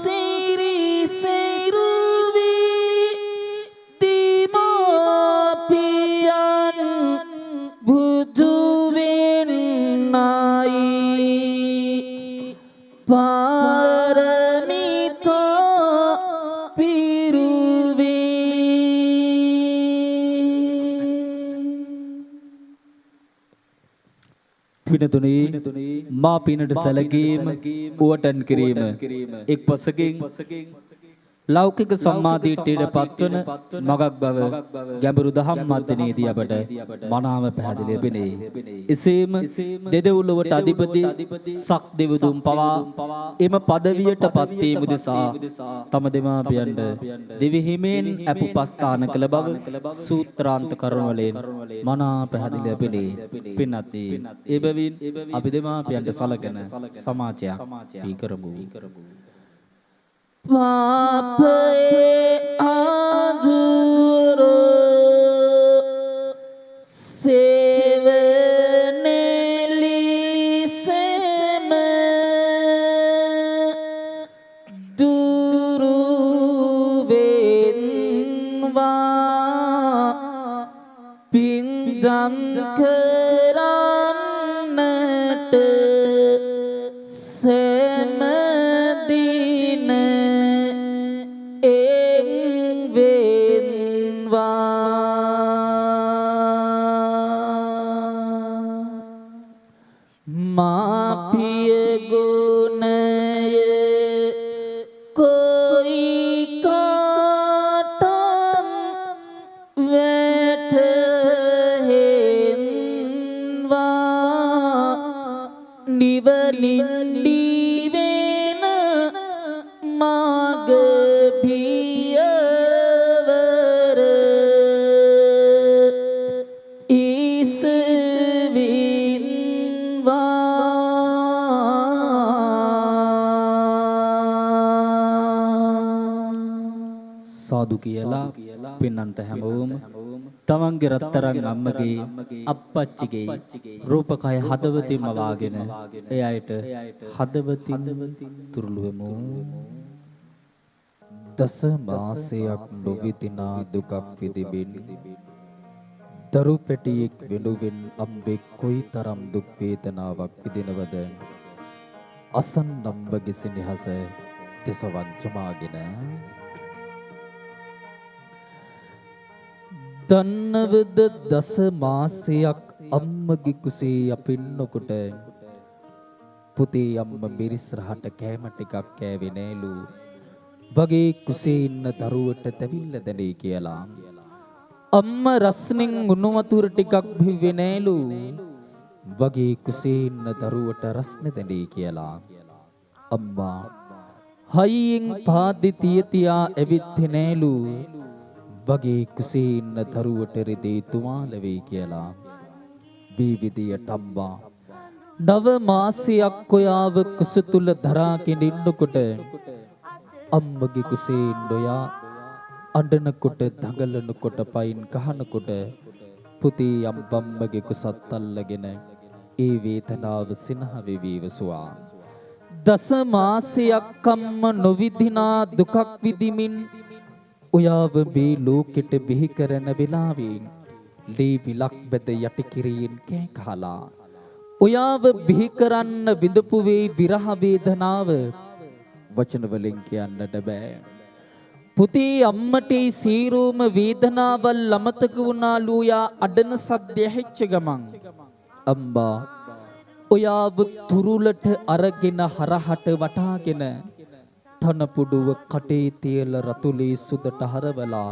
සිරිසෙරුවී දීමෝපියන් බුදුවෙන්නයි පාරමිතෝ පිරුවේ. පිනතුනි මා පිනට සැලකීම උවටන් කිරීම එක් පසකින් ලෞකික සම්මාදිට්ඨියට පත්වන මගක් බව ගැඹුරු දහම් මධ්‍යනේදී අපට මනාව පැහැදිලි වෙන්නේ. එසේම දෙදෙව්ලොවට අධිපති සක් දෙවිඳුන් පවා එම පදවියට පත් වීම උදෙසා තම දෙමාපියන්ට දිවි හිමෙන් අපුපස්ථාන කළ බව සූත්‍රාන්ත කරුණ වලින් මනා පැහැදිලි වෙන්නේ. පින්වත්නි, ඒ බැවින් අපි දෙමාපියන්ට සලකන සමාජයක් දී කරමු. පාපේ ආදුරෝ සේවනෙලිසෙම දුරුවෙන්වා පින්දම් කරන්නට සෑමදින මාපිය ගුණය කොයි කාටත් වැටහෙන්වා නිවනින් දීවෙන මාග පියවර සාදු කියලා පින්නන්ත හැමෝම තමන්ගේ රත්තරන් අම්මගේ අප්පච්චිගේ රූපකය හදවතින්ම වාගෙන ඒ අයට හදවතින් තුරුළුවෙමු. දස මාසයක් නොවිදිනා දුකක් විඳිමින් දරු පැටියෙක් වෙනුවෙන් අම්බෙක් කොයිතරම් දුක් වේදනාවක් විඳිනවද? අසන්නම්බගේ සෙනෙහස දෙසවන් ජමාගෙන දන්නවද දස මාසයක් අම්මගේ කුසේ අපින්නකොට පුතේ අම්ම මිරිස් රහට කෑම ටිකක් කෑවේ නෑලු වගේ කුසේ ඉන්න දරුවට තැවිල්ල දැනේ කියලා. අම්ම රස්නෙන් උණු වතුර ටිකක් බිව්වේ නෑලු වගේ කුසේ ඉන්න දරුවට රස්නේ දැනේ කියලා. අම්මා හයියෙන් පාදේ තියතියා ඇවිත් නෑලු වගේ කුසේ ඉන්න දරුවට රෙදේ තුවාල වෙයි කියලා. බීවිදියට අම්මා නව මාසයක් ඔයාව කුස තුල දරාගෙන ඉන්නකොට අම්මගේ කුසේ ඉන්නොයා අඬනකොට දඟලනකොට පයින් කහනකොට පුතේ අම්බම්මගේ කුසත් අල්ලගෙන ඒ වේදනාව සිනහ වෙවිවසුවා. දස මාසයක් අම්ම නොවිදිනා දුකක් විඳිමින් ඔයාව මේ ලෝකෙට බිහි කරන වෙලාවේ ලී විලක් බෙද යටි කිරියෙන් කෑ කහලා ඔයාව බිහි කරන්න විඳපු වේ විරහ වේදනාව වචන වලින් කියන්නට බෑ. පුතේ අම්මට සීරෝම වේදනාවල් අමතක වුණාලු. යා අඩන සද්ද ඇහිච්ච ගමන් අම්බා ඔයාව තුරුලට අරගෙන හරහට වටාගෙන තනපුඩුව කටේ තියලා රතුලේ සුදට හරවලා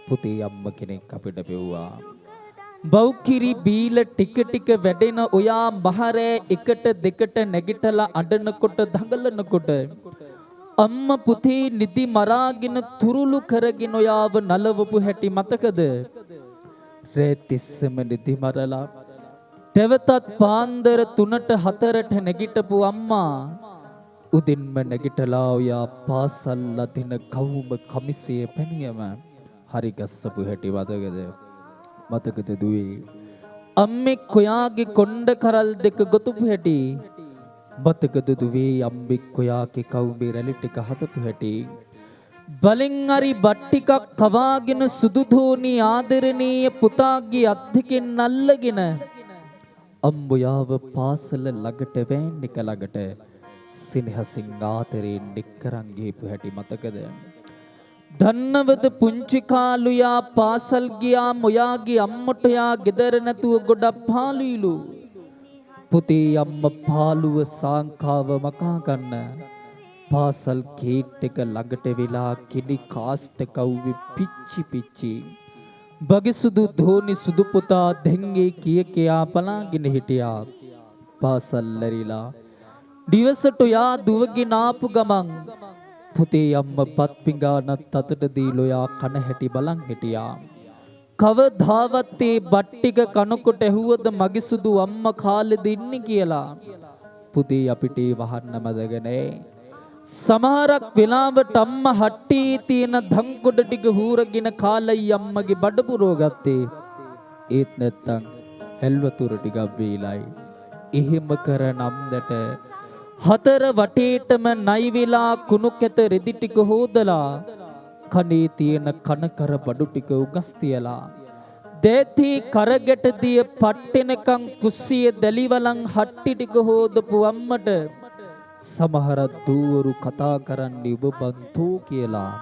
පුතේ අම්ම කෙනෙක් අපිට පෙව්වා. බෞකිරි බීල ටික ටික වැඩෙන ඔයා මහරෑ එකට දෙකට නැගිටලා අඬනකොට දඟලනකොට අම්ම පුතේ නිදි මරාගෙන තුරුළු කරගෙන ඔයාව නලවපු හැටි මතකද? රෑ තිස්සම නිදි මරලා තවතත් පාන්දර 3ට 4ට නැගිටපු අම්මා උදින්ම නැගිටලා ඔයා පාසල් අදින කවුම කමිසයේ පැනියම හරි ගස්සපු හැටි මතකද දුවේ? අම්මෙක් කොයාගේ කොණ්ඩ කරල් දෙක ගොතුපු හැටි මතකද දුවේ? අම්බෙක් කොයාගේ කවුඹේ රැලි ටික හදපු හැටි බලෙන් හරි බත් ටිකක් කවාගෙන සුදු ධෝනි ආදරණීය පුතාගේ අත් දෙකෙන් අල්ලගෙන අම්බොයාව පාසල ළඟට වෑන් එක ළඟට සිනහසින් ආතරෙන් එක්කරන් ගිහපු හැටි මතකද? දන්නවද පුංචි කාලුයා පාසල් ගියාම ඔයාගේ අම්මට ඔයා ගෙදර නැතුව ගොඩක් පාළුයිලු. පුතේ අම්මා පාළුව සාංකාව මකා ගන්න පාසල් ගේට් එක ළඟට වෙලා කිඩි කාස්ට කවුවේ පිච්චි බගේ සුදු ධෝනි සුදු පුතා දෙංගේ කියා බලාගෙන හිටියා. පාසල් ලැරිලා දිවසට යා දුවගෙන ආපු ගමන් පුතේ අම්මා පත් පිඟානත් අතට දීලා යා කන හැටි බලන් හිටියා. කවදාවත් ඒ බත් ටික කනකොට ඇහුවද මගේ සුදු අම්මා කාලෙද ඉන්නේ කියලා? පුතේ අපිට වහන්න මදගෙන සමහරක් වෙලාවට අම්මා හට්ටියේ තියෙන ධම්කොඩ ටික හූරගෙන කාලයි අම්මගේ බඩ පුරව ගත්තේ. ඒත් නැත්තම් හැල්වතුර ටිකක් වේලයි. එහෙම කරන අම්දට හතර වටේටම නයි වෙලා කුණු කැත රෙදි ටික හොදලා කනේ තියෙන කනකර බඩු ටික උගස් තියලා දේති කරගැට දිය පට්ටෙනකන් කුස්සිය දැලිවලන් හට්ටි ටික හොදපු අම්මට සමහර දූවරු කතා කරන්නේ ඔබ බන්තෝ කියලා.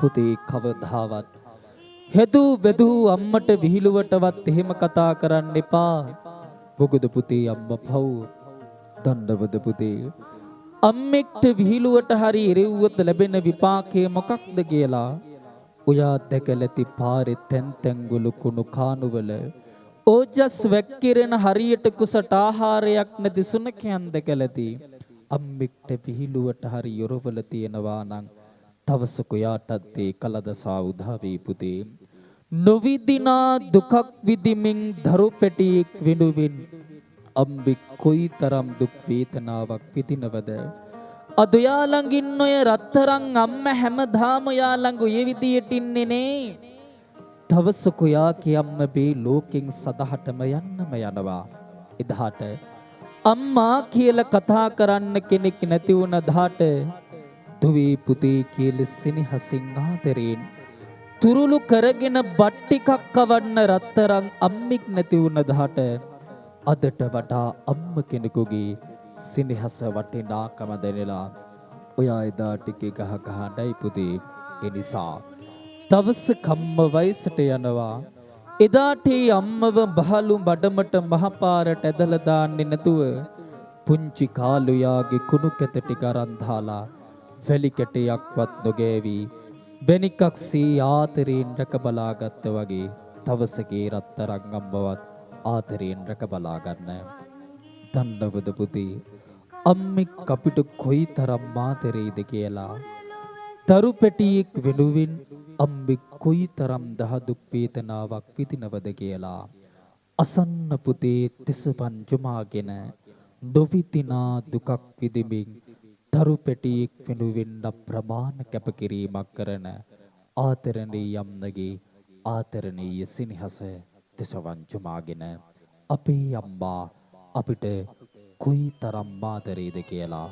පුතේ කවදාවත් හෙදු බෙදු අම්මට විහිළුවටවත් එහෙම කතා කරන්න එපා. මොකද පුතේ අම්මා පව් දණ්ඩවද පුතේ? අම්මෙක්ට විහිළුවට හරි ඉරෙව්වොත් ලැබෙන විපාකය මොකක්ද කියලා ඔයා දැකලති පාරේ තැන් තැන්වල කුණු කානුවල ඕජස් වැක්කිරෙන හරියට කුසට ආහාරයක් නැති සුනකයන් දැකලති. අම්මෙක්ට විහිළුවට හරි යොරවල තියෙනවා නම් තවසක යාටත් ඒ කලදසා උදා වේ පුතේ. නොවිදිනා දුකක් විදිමින් දරු පැටියෙක් වෙනුවෙන් අම්බි කොයිතරම් දුක් වේදනාවක් විඳිනවද? අද යා ළඟින් ඔය රත්තරන් අම්ම හැමදාම යා ළඟ ඔය විදියට ඉන්නේ නේ. තවසක යාගේ අම්ම මේ ලෝකෙන් සදහටම යන්නම යනවා. එදාට අම්මා කියලා කතා කරන්න කෙනෙක් නැති වුණ දාට දුවේ පුතේ කියලා සෙනෙහසින් ආදරෙන් තුරුළු කරගෙන බත් ටිකක් කවන්න රත්තරන් අම්මික් නැති වුණ දාට අදට වඩා අම්ම කෙනෙකුගේ සෙනෙහස වටිනාකම දැනෙලා ඔයා එදා ටිකේ ගහ ගහඩයි පුතේ. ඒ නිසා තවස කම්ම වයසට යනවා. එදාට අම්මව බහලු බඩමට මහපාරට ඇදලා දාන්නේ නැතුව පුංචි කාලුයාගේ කුණු කැත ටික අරන් දාලා වැලි කැටයක්වත් නොගෑවි බෙනිකක් සී ආතරෙන් රැක බලාගත්ත වගේ තවසගේ රත්තරන් අම්මවත් ආතරෙන් රැක බලා ගන්න. දන්නවද පුතේ අම්මෙක් අපිට කොයිතරම් ආදරෙයිද කියලා? දරු පැටියෙක් වෙනුවෙන් අම්බි කොයිතරම් දහදුක් වේදනාවක් විඳිනවද කියලා? අසන්න පුතේ තිසවන් ජුමාගෙන නොවිතිනා දුකක් විඳිමින් දරු පැටියෙක් වෙනුවෙන් අප්‍රමාණ කැපකිරීමක් කරන ආදරණීය අම්මගේ ආදරණීය සිනහස තිසවන් ජුමාගෙන අපේ අම්මා අපිට කොයිතරම් ආදරේද කියලා.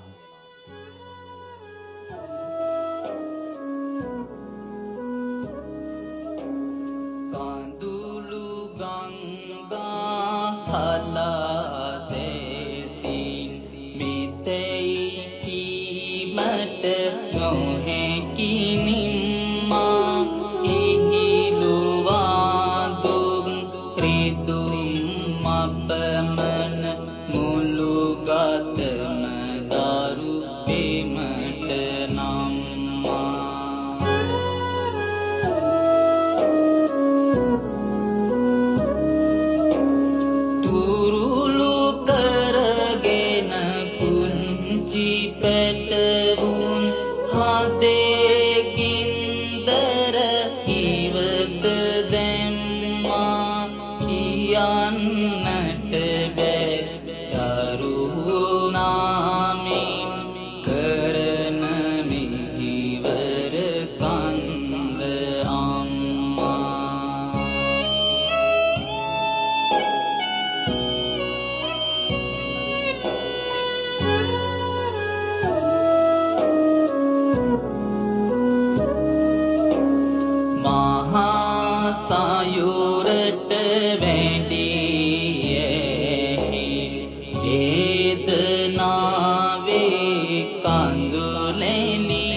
කඳුලෙලි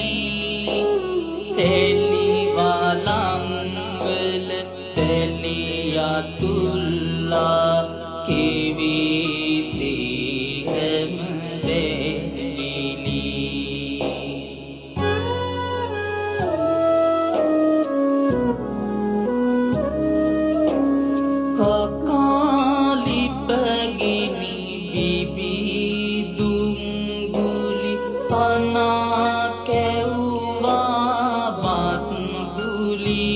තෙලි වලංගල තෙලියතුල්ලා කිවිසිහම දෙලිලි කකාලිපගිනි බිබිදුංගුලි අනා කැව්වා බත්ගුලි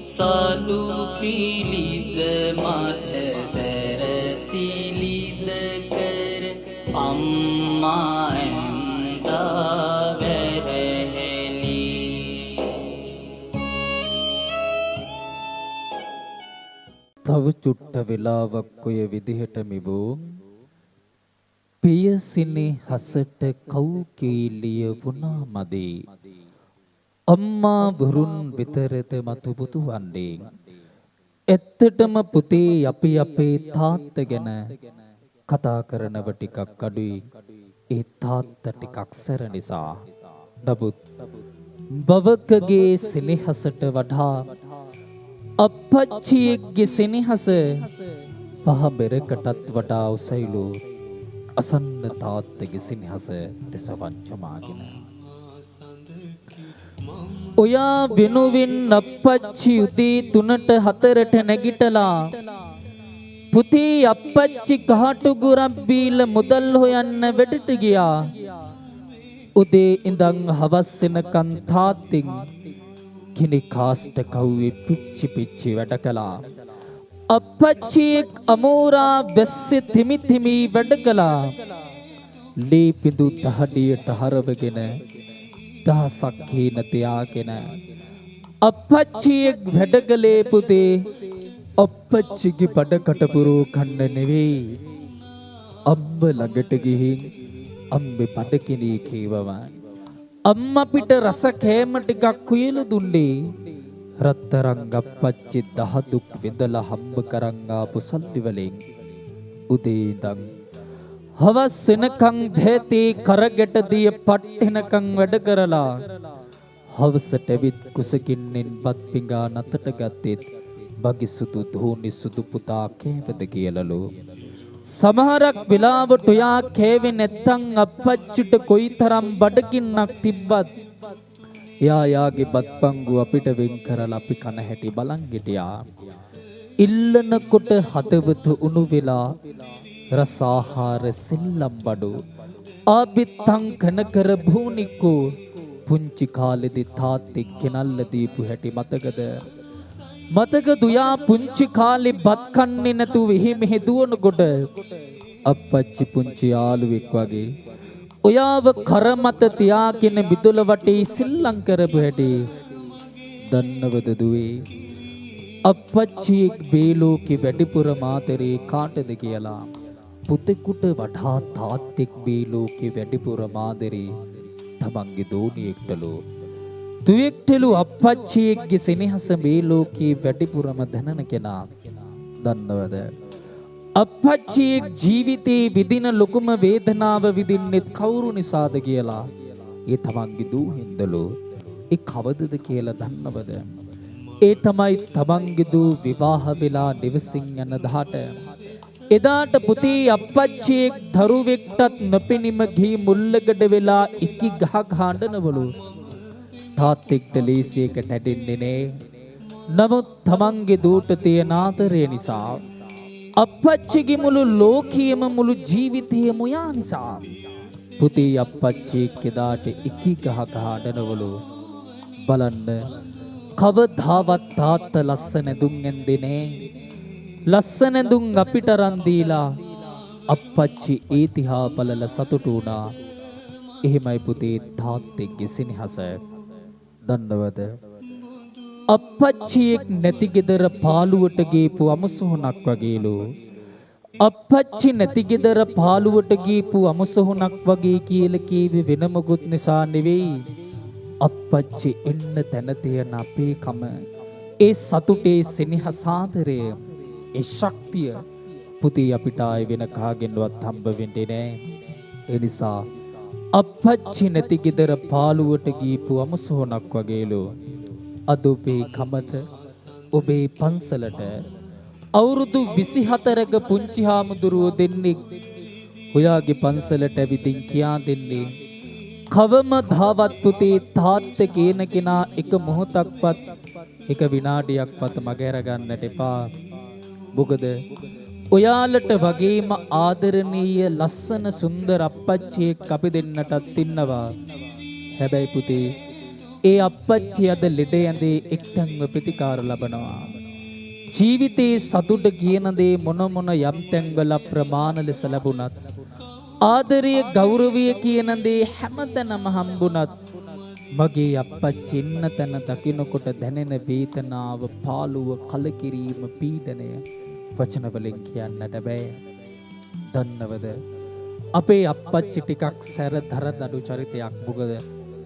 සලු පිලිද මට සැරසිලිද කර අම්මා ඇන්දා වැරහැලි තව චුට්ට වෙලාවක් ඔය විදිහට මිබෝ පියසිනි හසට කව්කීලිය වුණා මදේ අම්මා බුරුන් විතරද මතු පුතු වන්නේ ඇත්තටම පුතේ අපි අපේ තාත්ත ගැන කතා කරනව ටිකක් අඩුයි ඒ තාත්ත ටිකක් සැර නිසා නමුත් බවකගේ සෙනෙහසට වඩා අපච්චියෙක්ගේ සෙනෙහස පහ බෙරකටත් වඩා උසයිලු අසන්න තාත්තගේ සෙනෙහස දෙසවංචමාගෙන ඔයා වෙනුවෙන් අපච්චි උදේ 3ට 4ට නැගිටලා පුතේ අපච්චි කහටු ගුරක් බීලා මුදල් හොයන්න වැඩට ගියා උදේ ඉඳන් හවස් වෙනකන් තාත්තෙන් කෙනෙක් කාස්ට කව්වේ පිච්චි පිච්චි වැඩ කළා අපච්චි අමෝරා වැස්සේ තිමි තිමි වැඩ කළා ලී පිඳු දහඩියට හරවගෙන දහසක් හීන තියාගෙන අපච්චියෙක් වැඩ කළේ පුතේ අපච්චිගේ බඩ කටපුරෝ කන්න නෙවෙයි අම්බ ළඟට ගිහින් අම්බේ බඩකිනී කීවම අම්මා පිට රස කෑම ටිකක් කුයලා දුන්නේ රත්තරන් අපච්චි දහදුක් විඳලා හම්බ කරන් ආපු සල්ලි වලින් උදේ ඉඳන් හවස් වෙනකන් දෙති කරගෙට දිය පට්ටෙනකන් වැඩ කරලා හවසට විත් කුසකින්නෙන් බත් පිඟා නතට ගත්තෙත් බගි සුදු ධූනි සුදු පුතා කෑවද කියලාලු සමහරක් වෙලාවට ඔයා කෑවේ නැත්තම් අපච්චිට කොයිතරම් බඩගින්නක් තිබ්බත් යායාගේ බත් පංගු අපිට වෙන් කරලා අපි කන හැටි බලන් හිටියා ඉල්ලනකොට හදවත උණු වෙලා රසාහාර සෙල්ලම් බඩු ආබිත්තං කන කර භූනිකෝ පුංචි කාලෙදී තාත්තෙක් කෙනල්ල දීපු හැටි මතකද මතක දුයා පුංචි කාලේ බත් කන්නේ නැතුව එහි මෙහෙ දුවනකොට අප්පච්චි පුංචි යාළුවෙක් වගේ ඔයාව කර මත තියාගෙන මිදුල වටේ සෙල්ලම් කරපු හැටි දන්නවද දුවේ අප්පච්චි බේලෝකේ වැඩිපුර මාතරේ කාටද කියලා පුතෙකුට වඩා තාත්තෙක් බේලෝකේ වැඩිපුර මාදරේ තමන්ගේ දෝනියෙක්ටලු තුයෙක්ටලු අප්පච්චියෙක්ගේ සෙනෙහස බේලෝකේ වැඩිපුරම දැනන කෙනා දන්නවද අප්පච්චියෙක් ජීවිතේ විඳින ලොකුම වේදනාව විඳින්නෙත් කවුරු නිසාද කියලා ඒ තමන්ගේ දූ හින්දලු ඒ කවදද කියලා දන්නවද ඒ තමයි තමන්ගේ දූ විවාහ වෙලා නිවසින් යන දහට එදාට පුතේ අප්පච්චියෙක් දරුවෙක්ටත් නොපෙනිම ගී මුල්ලකට වෙලා ඉකි ගහ ගහඬනවලු තාත්තෙක්ට ලීසියකට හැදෙන්නේ නේ නමුත් තමන්ගේ දූට තියෙන ආදරය නිසා අප්පච්චිගේ මුළු ලෝකයේම මුළු ජීවිතයම යා නිසා පුතේ අප්පච්චියෙක් එදාට ඉකි ගහ ගහඬනවලු බලන්න කවදාවත් තාත්තා ලස්සන දුම් ඇන්දේ ලස්සන දුම් අපිට රන් දීලා අප්පච්චි ඒ තිහා බලලා සතුටු වුණා එහෙමයි පුතේ තාත්තෙක්ගේ සෙනෙහස දන්නවද අප්පච්චියෙක් නැති ගෙදර පාළුවට ගිහපු අමුසොහනක් වගේලු අප්පච්චි නැති ගෙදර පාළුවට ගිහපු අමුසොහනක් වගේ කියලා කීවේ වෙන මොකුත් නිසා නෙවෙයි අප්පච්චි එන්න තැන තියෙන අපේ කම ඒ සතුටේ සෙනෙහස ආදරය ඒ ශක්තිය පුතේ අපිට ආයෙ වෙන කාගෙන්වත් හම්බ වෙන්නේ නෑ ඒ නිසා අප්පච්චි නැති ගෙදර පාළුවට ගියපු අමුසොහනක් වගේලු අද ඔබේ කමට ඔබේ පන්සලට අවුරුදු 24ක පුංචි හාමුදුරුවෝ දෙන්නෙක් ඔයාගේ පන්සලට ඇවිදින් කියා දෙන්නේ කවමදාවත් පුතේ තාත්තා කියන කෙනා එක මොහොතක්වත් එක විනාඩියක්වත් මගහැර ගන්නට එපා. මොකද ඔයාලට වගේම ආදරණීය ලස්සන සුන්දර අප්පච්චියෙක් අපි දෙන්නටත් ඉන්නවා. හැබැයි පුතේ ඒ අප්පච්චි අද ලෙඩ ඇඳේ එක්තැන්ව ප්‍රතිකාර ලබනවා. ජීවිතේ සතුට කියන දේ මොන මොන යම් තැන්වල ප්‍රමාණ ලෙස ලැබුණත් ආදරය ගෞරවය කියන දේ හැමතැනම හම්බුණත් මගේ අප්පච්චි ඉන්න තැන දකින්නකොට දැනෙන වේදනාව පාළුව කලකිරීම පීඩනය වචන වලින් කියන්නට බෑ. දන්නවද අපේ අප්පච්චි ටිකක් සැරදර දඩු චරිතයක්. මොකද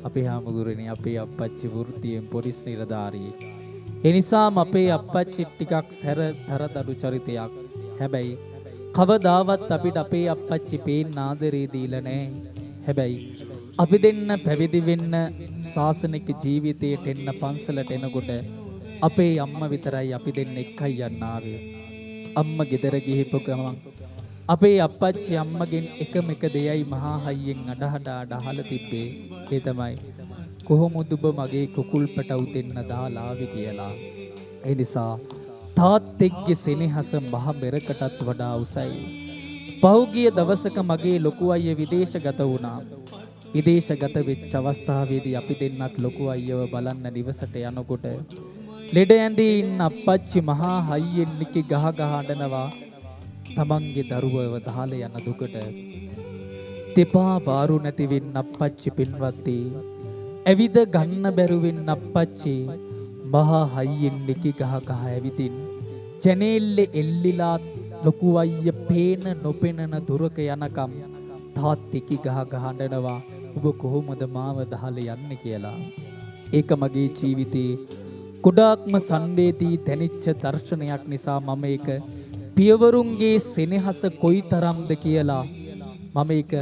අපේ හාමුදුරනේ අපේ අප්පච්චි වෘත්තියෙන් පොලිස් නිලධාරියෙක්. ඒ නිසාම අපේ අප්පච්චි ටිකක් සැරදර දඩු චරිතයක්. හැබැයි කවදාවත් අපිට අපේ අප්පච්චි පේන්න ආදරේ දීලා නැහැ. හැබැයි අපි දෙන්න පැවිදි වෙන්න සාසනික ජීවිතයට එන්න පන්සලට එනකොට අපේ අම්මා විතරයි අපි දෙන්න එකයි යන්න ආවේ. අම්මා ගෙදර ගිහිපු ගමන් අපේ අප්පච්චි අම්මගෙන් එකම එක දෙයයි මහා හයියෙන් අඬහඬා අහලා තිබ්බේ. ඒ තමයි කොහොමද ඔබ මගේ කුකුල් පැටව් දෙන්න දාලා ආවේ කියලා. ඒ නිසා තාත්තෙක්ගේ සෙනෙහස මහ මෙරකටත් වඩා උසයි. පහුගිය දවසක මගේ ලොකු අයියා විදේශගත වුණා. විදේශගත වෙච්ච අවස්ථාවේදී අපි දෙන්නත් ලොකු අයියව බලන්න නිවසට යනකොට ලෙඩ ඇඳේ ඉන්න අප්පච්චි මහා හයියෙන් නිකි ගහ ගහ අඬනවා. තමන්ගේ දරුවව දහලා යන දුකට දෙපා බාරු නැති වෙන්න අප්පච්චි පින්වත්ටි ඇවිද ගන්න බැරු වෙන්න අප්පච්චි මහා හයියෙන් නිකි ගහ ගහ ඇවිදින් ජනේල්ලේ එල්ලිලා ලොකු අයියා පේන නොපෙනන දුරක යනකම් තාත්ති කි ගහ ගහ අඬනවා. ඔබ කොහොමද මාව දහලා යන්නේ කියලා. ඒක මගේ ජීවිතේ ගොඩාක්ම සංවේදී දැනිච්ච දර්ශනයක් නිසා මම ඒක පියවරුන්ගේ සෙනෙහස කොයිතරම්ද කියලා මම ඒක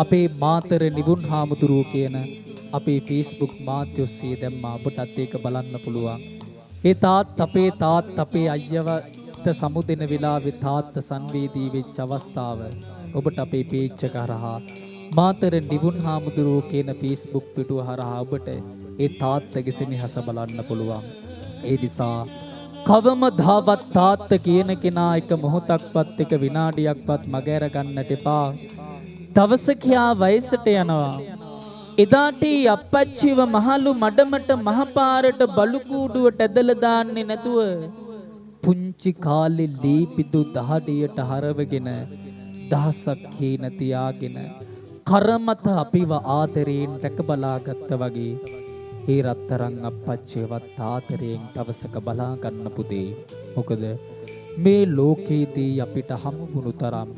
අපේ මාතර නිබුන් හාමුදුරුවෝ කියන අපේ Facebook මාධ්‍ය ඔස්සේ දැම්මා. ඔබටත් ඒක බලන්න පුළුවන්. ඒ අපේ අපේ අයියවට සමුදෙන වෙලාවේ තාත්ත සංවේදී වෙච්ච අවස්ථාව ඔබට අපේ පේජ් එක හරහා මාතර නිබුන් හාමුදුරුවෝ කියන Facebook පිටුව හරහා ඔබට ඒ තාත්තගේ සෙනෙහස බලන්න පුළුවන්. ඒ නිසා කවමදාවත් තාත්ත කියන කෙනා එක මොහොතක්වත් එක විනාඩියක්වත් මගහැර ගන්නට එපා. දවසක යා වයසට යනවා. එදාට අප්පච්චිව මහලු මඩමට මහපාරට බලු කූඩුවට ඇදලා දාන්නේ නැතුව පුංචි කාලේ ලීපිදු දහඩියට හරවගෙන දහසක් හේන තියාගෙන කරමත අපිව ආදරයෙන් රැක බලාගත්ත වගේ ඒ රත්තරන් අප්පච්චිවත් ආදරයෙන් දවසක බලා ගන්න පුතේ. මොකද මේ ලෝකේදී අපිට හමු වුණු තරම්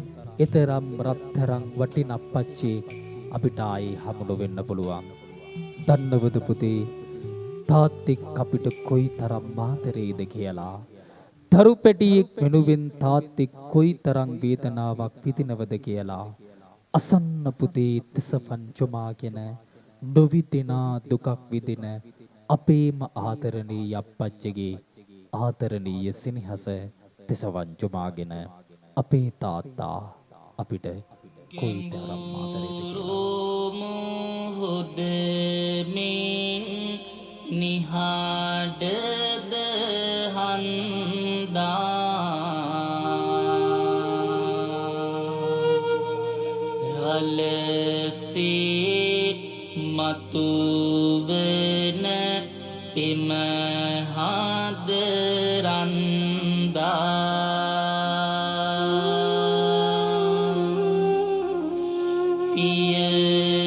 එතරම් රත්තරන් වටින අප්පච්චි අපිට ආයේ හමු නොවෙන්න පුළුවන්. දන්නවද පුතේ තාත්තෙක් අපිට කොයිතරම් ආදරේද කියලා. දරු පැටියෙක් වෙනුවෙන් තාත්තෙක් කොයිතරම් වේදනාවක් විඳිනවද කියලා. අසන්න පුතේ තිසපන් චුමාගෙන නොවිදිනා දුකක් විඳින අපේම ආදරණීය අප්පච්චිගේ ආදරණීය සෙනෙහස තිසවන් චුමාගෙන අපේ තාත්තා අපිට කොයිතරම් ආදරේද මුහුදමින් නිහඬද හන්දා රලසේ මතුවන පිමහදරන්දා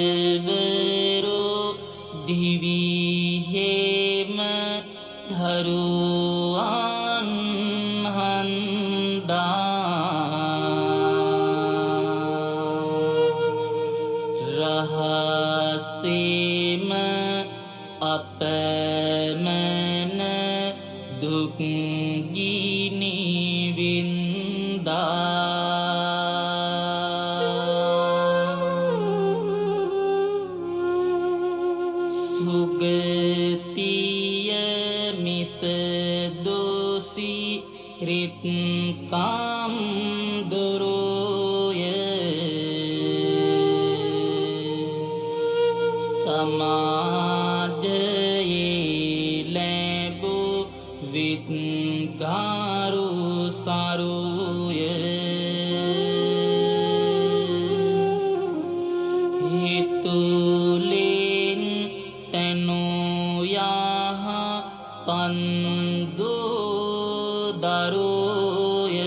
පියවරු දිවිහෙම ධරුවන් හන්දා රහසේම අපමණ දුක් ගිනි වින්දා සුගතිය මිස දෝසි රිත්කම් දුරුය සමාජයේ ලැබූ විත්ගාරු සරුය හිතුලින් තැනුයාහ පන්දු දරුය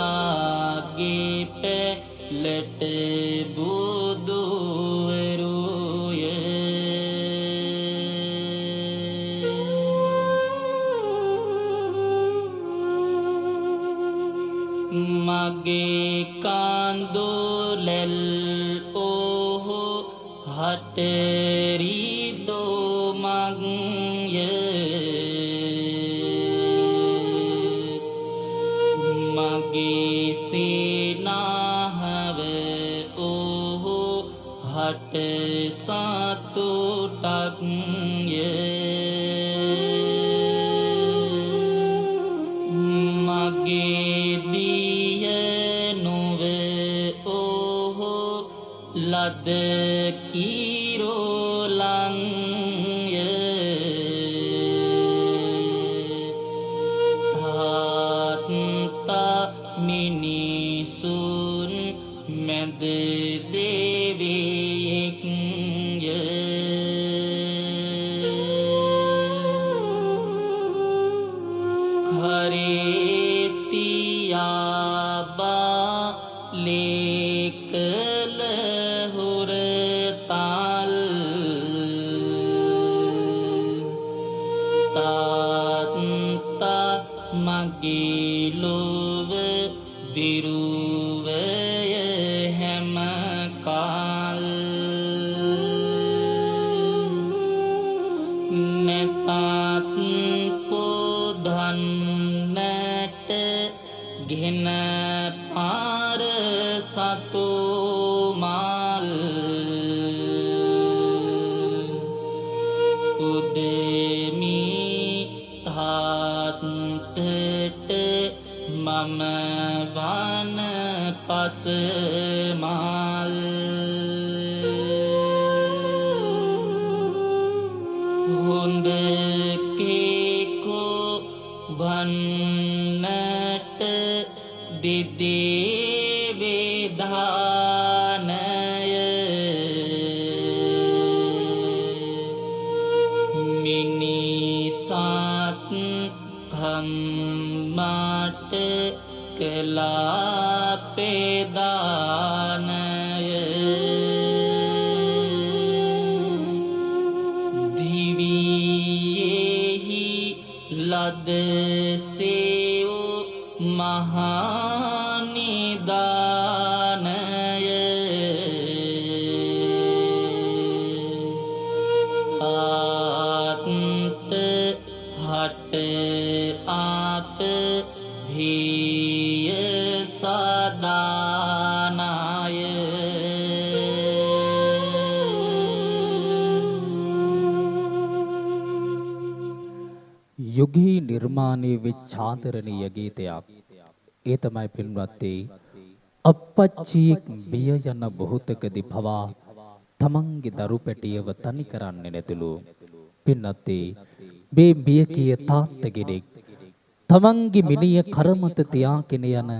තාන්තලාගේ පැලට බුදුවරුය මගේ කාන්දුලෙල් ඕහු හටරිදෝ මග්ය මගේ සේනාහව ඕහු හට සතුටක්ය මගේ දිය නොව ඕහු ලද කිරෝලංය තාත්තා මිනිසුන් මැද දෙවියෙක්ය කරේතියාබා ලේකල හුරතල් තාත්තා මගේ ලොව විරුවය හැම කාල් නැතත් පොදන්නට ගෙන පාර සතු මල් උදෙමි තාත්තට මම වන පස මල් හොඳ කේකෝ වන්නට දෙදේ වේදානය මිනිසත් කම්මට කලා පේදානය දිවියෙහි ලදසෙව් මහනිදානය තාත්ත හට අප හිය සදානාය යුගී නිර්මාණය වෙච්ච ආදරණීය ගීතයක්. ඒ තමයි පින්වත්නි අප්පච්චියෙක් බිය යන බොහෝතකදී පවා තමන්ගේ දරු පැටියව තනි කරන්නේ නැතුළු පින්වත්නි මේ බිය කිය තාත්තගෙනෙක් තමන්ගේ මිනිය කරමත තියාගෙන යන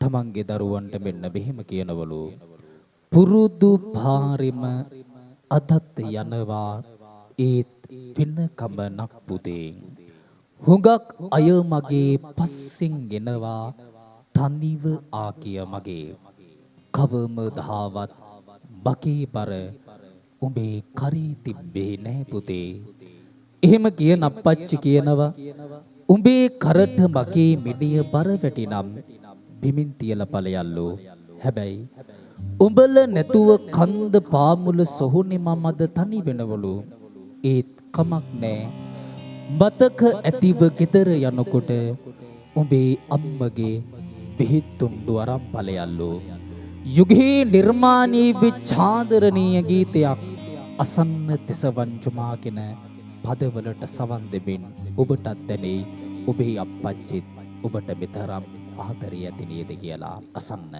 තමන්ගේ දරුවන්ට මෙන්න මෙහෙම කියනවලු පුරුදු පාරෙම අදත් යනවා ඒත් පින කමනක් පුතේ හුඟක් අය මගේ පස්සෙන් ගෙනවා තනිව ආකිය මගේ කවම දහවත් බකේ බර උඹේ කරේ තිබ්බේ නෑ පුතේ එහෙම කියන අප්පච්චි කියනවා උඹේ කරට මගේ මිනිය බර වැටිනම් බිමින් තියලා ඵලයල්ලෝ හැබැයි උඹල නැතුව කන්ද පාමුල සොහොනේ මමද තනි වෙනවලු ඒත් කමක් නෑ මතක ඇතිව ගෙදර යනකොට උඹේ අම්මගේ බෙහෙත් තුණ්ඩු අරන් ඵලයල්ලෝ යුගයේ නිර්මාණී විචාදරණීය ගීතයක් අසන්න තිසවංජුමාගෙන පදවලට සවන් දෙමින් ඔබටත් දැනේ ඔබේ අප්පච්චිත් ඔබට මෙතරම් ආදරය ඇති නේද කියලා අසන්න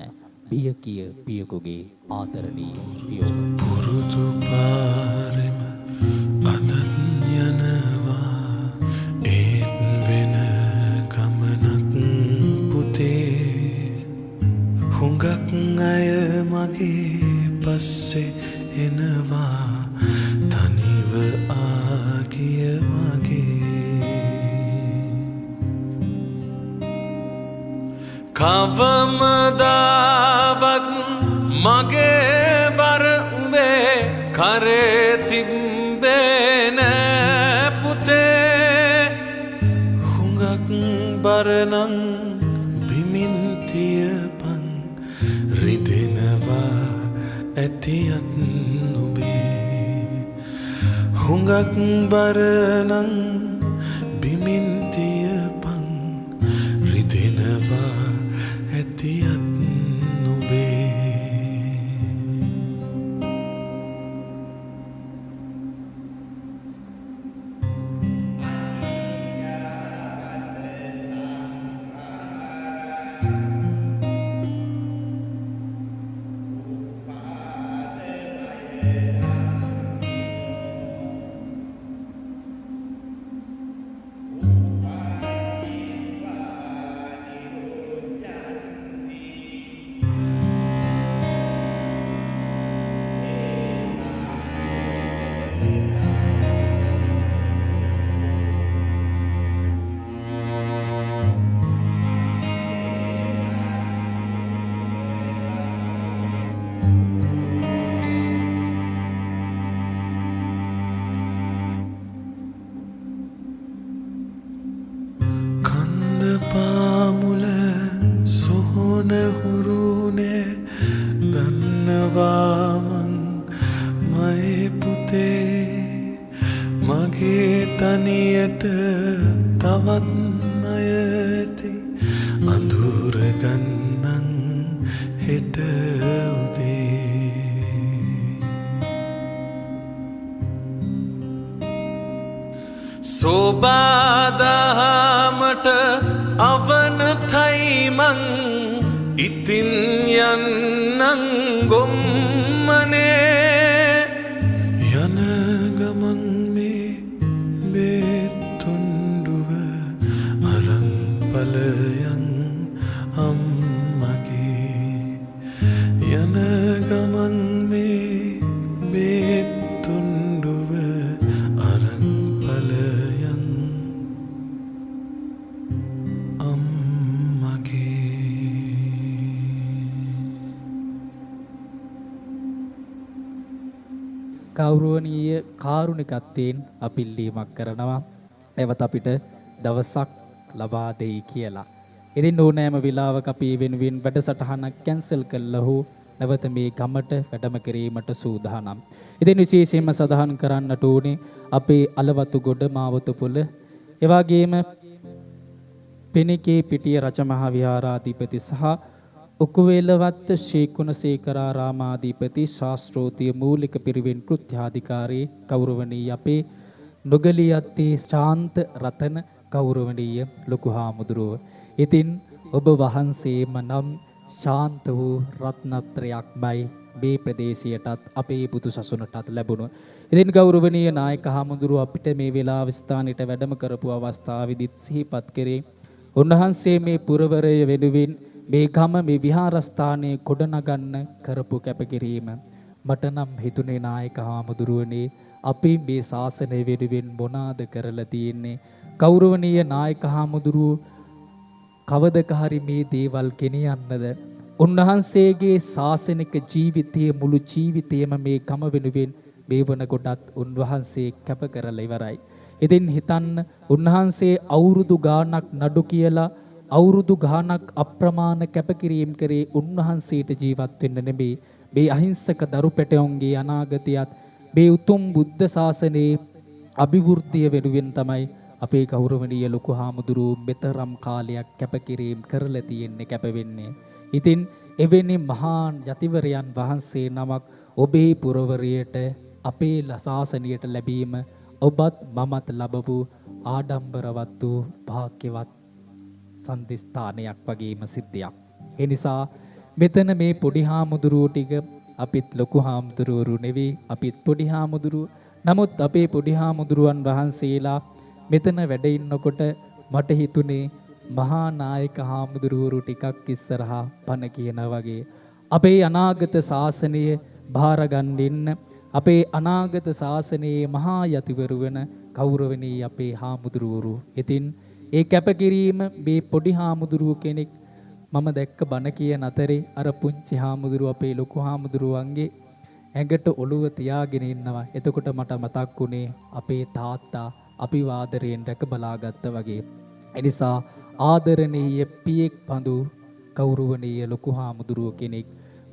බිය කිය පියකුගේ ආදරණීය වියෝව පුරුදු පාරෙම අදත් යනවා ඒත් වෙන ගමනක් පුතේ හුඟක් අය මගේ පස්සේ එනවා තනිව ආගිය මගේ කවමදාවත් මගේ බර උඹේ කරේ තිබ්බේ නෑ පුතේ හුඟක් බරනං බිමින් තියපන් රිදෙනවා ඇතියත් නුබේ හුඟක් බරනං බිමින් තියපන් රිදෙනවා ඇතියත් නුබේ පාමුල සොහොන හුරුනේ දන්නවාමං මයේ පුතේ මගේ තනියට තවත් අයති අඳුරගන්නන් හෙට උදේ සෝබාදහමට අවනතයිමං ඉතින් යන්නං ගොම්මනේ යන ගමන් මේ බේතුන්ඩුව අරන් පලයන් අම්මගේ යන ගමන් මේ බේතුන්ඩුව අරන් පලයන් ගෞරවනීය කාරුණිකත්වයෙන් අපිල්ලීමක් කරනවා එවත අපිට දවසක් ලබා දෙයි කියලා. ඉතින් ඕනෑම වෙලාවක අපි වෙනුවෙන් වැඩසටහනක් කැන්සල් කළා නැවත මේ ගමට වැඩම කිරීමට සූදානම්. ඉතින් විශේෂයෙන්ම සඳහන් කරන්නට ඕනේ අපේ අලවතුගොඩ මාවතුපුල එවාගේම පෙනිකේ පිටිය රජමහා විහාරාධිපති සහ උකුවේලවත්ත ශ්‍රී කුණසේකරාරාමාධිපති ශාස්ත්‍රෝතිය මූලික පිරිවෙන් කෘත්‍යාධිකාරී ගෞරවනීය අපේ නොගලියත්තේ ශාන්ත රතන ගෞරවනීය ලොකු හාමුදුරුව. ඉතින් ඔබ වහන්සේම නම් ශාන්ත වූ රත්නත්‍රයක්මයි මේ ප්‍රදේශයටත් අපේ පුතු සසුනටත් ලැබුණු. ඉතින් ගෞරවනීය නායක හාමුදුරුව අපිට මේ වෙලාව ස්ථානෙට වැඩම කරපු අවස්ථාවේදීත් සිහිපත් කරේ උන්වහන්සේ මේ පුරවරය වෙනුවෙන් මේ ගම මේ විහාරස්ථානයේ ගොඩනගන්න කරපු කැපකිරීම මට නම් හිතුනේ නායක හාමුදුරුවනේ අපි මේ ශාසනය වෙනුවෙන් මොනාද කරලා තියෙන්නේ ගෞරවනීය නායක හාමුදුරුව කවදක හරි මේ දේවල් ගෙනියන්නද උන්වහන්සේගේ ශාසනික ජීවිතයේ මුළු ජීවිතයම මේ ගම වෙනුවෙන් මේ වන කොටත් උන්වහන්සේ කැප කරලා ඉවරයි. ඉතින් හිතන්න උන්වහන්සේ අවුරුදු ගාණක් නඩු කියලා අවුරුදු ගාණක් අප්‍රමාණ කැපකිරීම කරේ උන්වහන්සේට ජීවත් වෙන්න නෙමෙයි මේ අහිංසක දරු පැටයොන්ගේ අනාගතයත් මේ උතුම් බුද්ධ ශාසනයේ අභිවෘද්ධිය වෙනුවෙන් තමයි අපේ ගෞරවනීය ලොකු හාමුදුරුවෝ මෙතරම් කාලයක් කැපකිරීම කරලා තියෙන්නේ කැප වෙන්නේ. ඉතින් එවැනි මහාන් යතිවරයන් වහන්සේ නමක් ඔබේ පුරවරියට අපේ ශාසනයට ලැබීම ඔබත් මමත් ලැබපු ආඩම්බරවත් වූ භාග්‍යවත් සම්දිස්ථානයක් වගේම සිද්ධියක්. ඒ නිසා මෙතන මේ පොඩි හාමුදුරුවෝ ටික අපිත් ලොකු හාමුදුරුවරු නෙවෙයි, අපිත් පොඩි හාමුදුරුවෝ. නමුත් අපේ පොඩි හාමුදුරුවන් වහන්සේලා මෙතන වැඩ ඉන්නකොට මට හිතුනේ මහා නායක හාමුදුරුවරු ටිකක් ඉස්සරහා පණ කියන වගේ අපේ අනාගත ශාසනය භාරගන්න ඉන්න අපේ අනාගත ශාසනයේ මහා යතිවරු වෙන ගෞරවණීය අපේ හාමුදුරුවරු. ඉතින් ඒ කැපකිරීම මේ පොඩි හාමුදුරුව කෙනෙක් මම දැක්ක බණ කියන අතරේ අර පුංචි හාමුදුරුව අපේ ලොකු හාමුදුරුවන්ගේ ඇඟට ඔළුව තියාගෙන ඉන්නවා. එතකොට මට මතක් වුණේ අපේ තාත්තා අපි ආදරයෙන් රැක බලාගත්තා වගේ. එනිසා ආදරණීය පියෙක් පඳු ගෞරවණීය ලොකු හාමුදුරුව කෙනෙක්,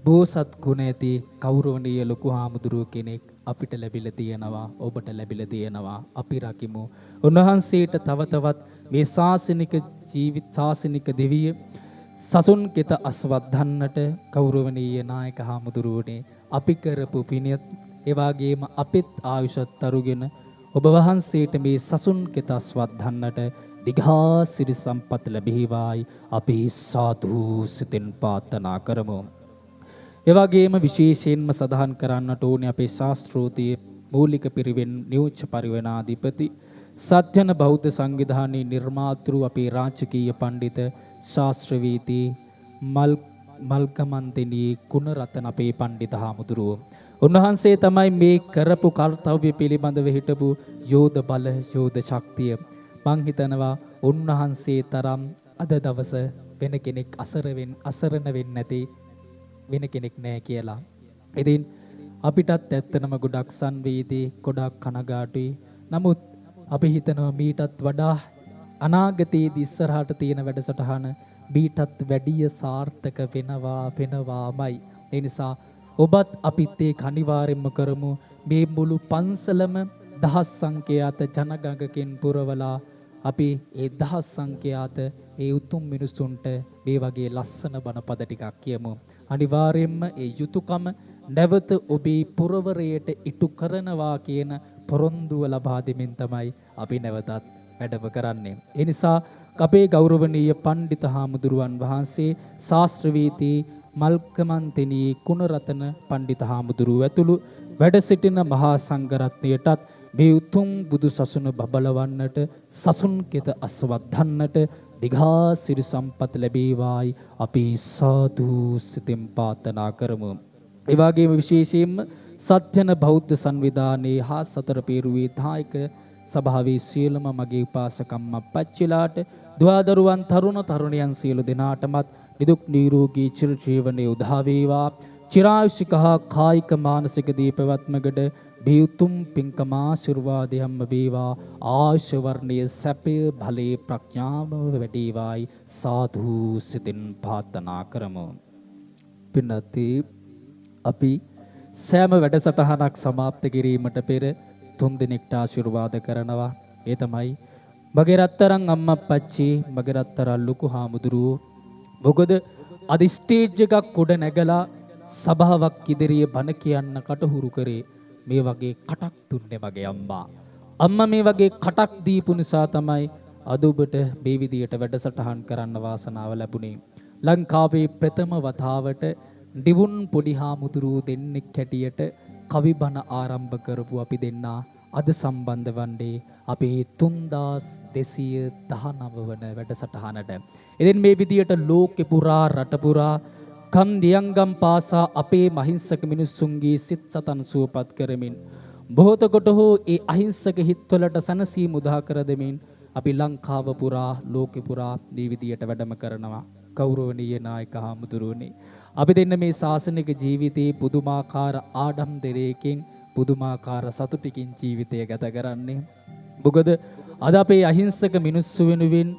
බෝසත් ගුණ ඇති ගෞරවණීය ලොකු හාමුදුරුව කෙනෙක් අපිට ලැබිලා තියෙනවා, ඔබට ලැබිලා තියෙනවා. අපි රකිමු. උන්වහන්සේට තව තවත් මේ ශාසනික ජීවිත ශාසනික දෙවිය සසුන් කෙත අස්වද්ධන්නට ගෞරවණීය නායක හාමුදුරුවනේ අපි කරපු පිනියත් ඒ වගේම අපිත් ආයුෂත් අරුගෙන ඔබ වහන්සේට මේ සසුන් කෙත අස්වද්ධන්නට දිඝාසිරි සම්පත් ලැබෙහිවායි අපි සාදු සිතින් ප්‍රාර්ථනා කරමු. ඒ වගේම විශේෂයෙන්ම සඳහන් කරන්නට ඕනේ අපේ ශාස්ත්‍රෝතී මූලික පිරිවෙන් නියෝජ්‍ය පරිවෙනාධිපති සත්‍යන බෞද්ධ සංවිධානයේ නිර්මාතෘ අපේ රාජකීය පඬිත ශාස්ත්‍රවේදී මල්කමන්තිනී ගුණරත්න අපේ පඬිත හාමුදුරුවෝ. උන්වහන්සේ තමයි මේ කරපු කර්තව්‍ය පිළිබඳව හිටපු යෝධ බල යෝධ ශක්තිය. මං හිතනවා උන්වහන්සේ තරම් අද දවස වෙන කෙනෙක් අසරණ වෙන්නේ නැති වෙන කෙනෙක් නැහැ කියලා. ඉතින් අපිටත් ඇත්තනම ගොඩක් සංවේදී, ගොඩක් කනගාටුයි. නමුත් අපි හිතනවා මීටත් වඩා අනාගතයේදී ඉස්සරහට තියෙන වැඩසටහන මීටත් වැඩිය සාර්ථක වෙනවාමයි. ඒ නිසා ඔබත් අපිත් ඒක අනිවාර්යයෙන්ම කරමු. මේ මුළු පන්සලම දහස් සංඛ්‍යාත ජනගඟකින් පුරවලා අපි ඒ දහස් සංඛ්‍යාත ඒ උතුම් මිනිසුන්ට මේ වගේ ලස්සන බණපද ටිකක් කියමු. අනිවාර්යයෙන්ම ඒ යුතුයකම නැවත ඔබේ පුරවරයට ඉටු කරනවා කියන පොරොන්දුව ලබා දෙමින් තමයි අපි නැවතත් වැඩම කරන්නේ. ඒ නිසා අපේ ගෞරවනීය පඬිත හාමුදුරුවන් වහන්සේ ශාස්ත්‍රවේදී මල්කමන්තිනී ගුණරත්න පඬිත හාමුදුරුව ඇතුළු වැඩ සිටින මහා සංඝරත්නයටත් මේ උතුම් බුදු සසුන බබලවන්නට, සසුන් කෙත අස්වද්ධන්නට දිඝාසිරි සම්පත් ලැබේවායි අපි සාදු සිතින් ප්‍රාර්ථනා කරමු. ඒ වගේම විශේෂයෙන්ම සත්‍යන බෞද්ධ සංවිධානයේ හා සතර පේරුවේ දායක සභාවේ සියලුම මගේ උපාසකම්ම පච්චිලාට, දුවදරුවන් තරුණ තරුණියන් සියලු දෙනාටමත් නිදුක් නිරෝගී චිරජීවනයේ උදා වේවා. චිරායුෂික හා කායික මානසික දීපවත්මගඩ බියුතුම් පින්කම ආශිර්වාදයන්ම වේවා. ආයුෂ වර්ණයේ සැපය බලේ ප්‍රඥාව වැඩිවායි සාදු සිතින් ප්‍රාර්ථනා කරමු. පින්නති අපි සෑම වැඩසටහනක් સમાપ્ત කිරීමට පෙර තුන් දිනකට ආශිර්වාද කරනවා. ඒ තමයි මගේ රත්තරන් අම්මප්පච්චි, මගේ රත්තරන් ලොකු හාමුදුරුවෝ. මොකද අද ස්ටේජ් එකක් උඩ නැගලා සභාවක් ඉදිරියේ බණ කියන්න කටහුරු කරේ මේ වගේ කටක් දුන්නේ මගේ අම්මා. අම්මා මේ වගේ කටක් දීපු නිසා තමයි අද ඔබට මේ විදියට වැඩසටහන් කරන්න වාසනාව ලැබුණේ. ලංකාවේ ප්‍රථම වතාවට දිවුන් පොඩි හාමුදුරුවෝ දෙන්නෙක් හැටියට කවි බණ ආරම්භ කරපු අපි දෙන්නා අද සම්බන්ධ වන්නේ අපේ 3219 වන වැඩසටහනට. ඉතින් මේ විදියට ලෝකෙ පුරා රට පුරා කම් දියංගම් පාසා අපේ මහින්සක මිනිස්සුන්ගේ සිත් සතන් සුවපත් කරමින් බොහෝතකොට හෝ ඒ අහිංසක හිත්වලට සනසීම උදා කර දෙමින් අපි ලංකාව පුරා ලෝකෙ පුරා මේ විදියට වැඩම කරනවා. ගෞරවනීය නායක හාමුදුරුවනේ, අපි දෙන්න මේ ශාසනික ජීවිතයේ පුදුමාකාර ආඩම්බරයකින් පුදුමාකාර සතුටකින් ජීවිතය ගත කරන්නේ. මොකද අද අපේ අහිංසක මිනිස්සු වෙනුවෙන්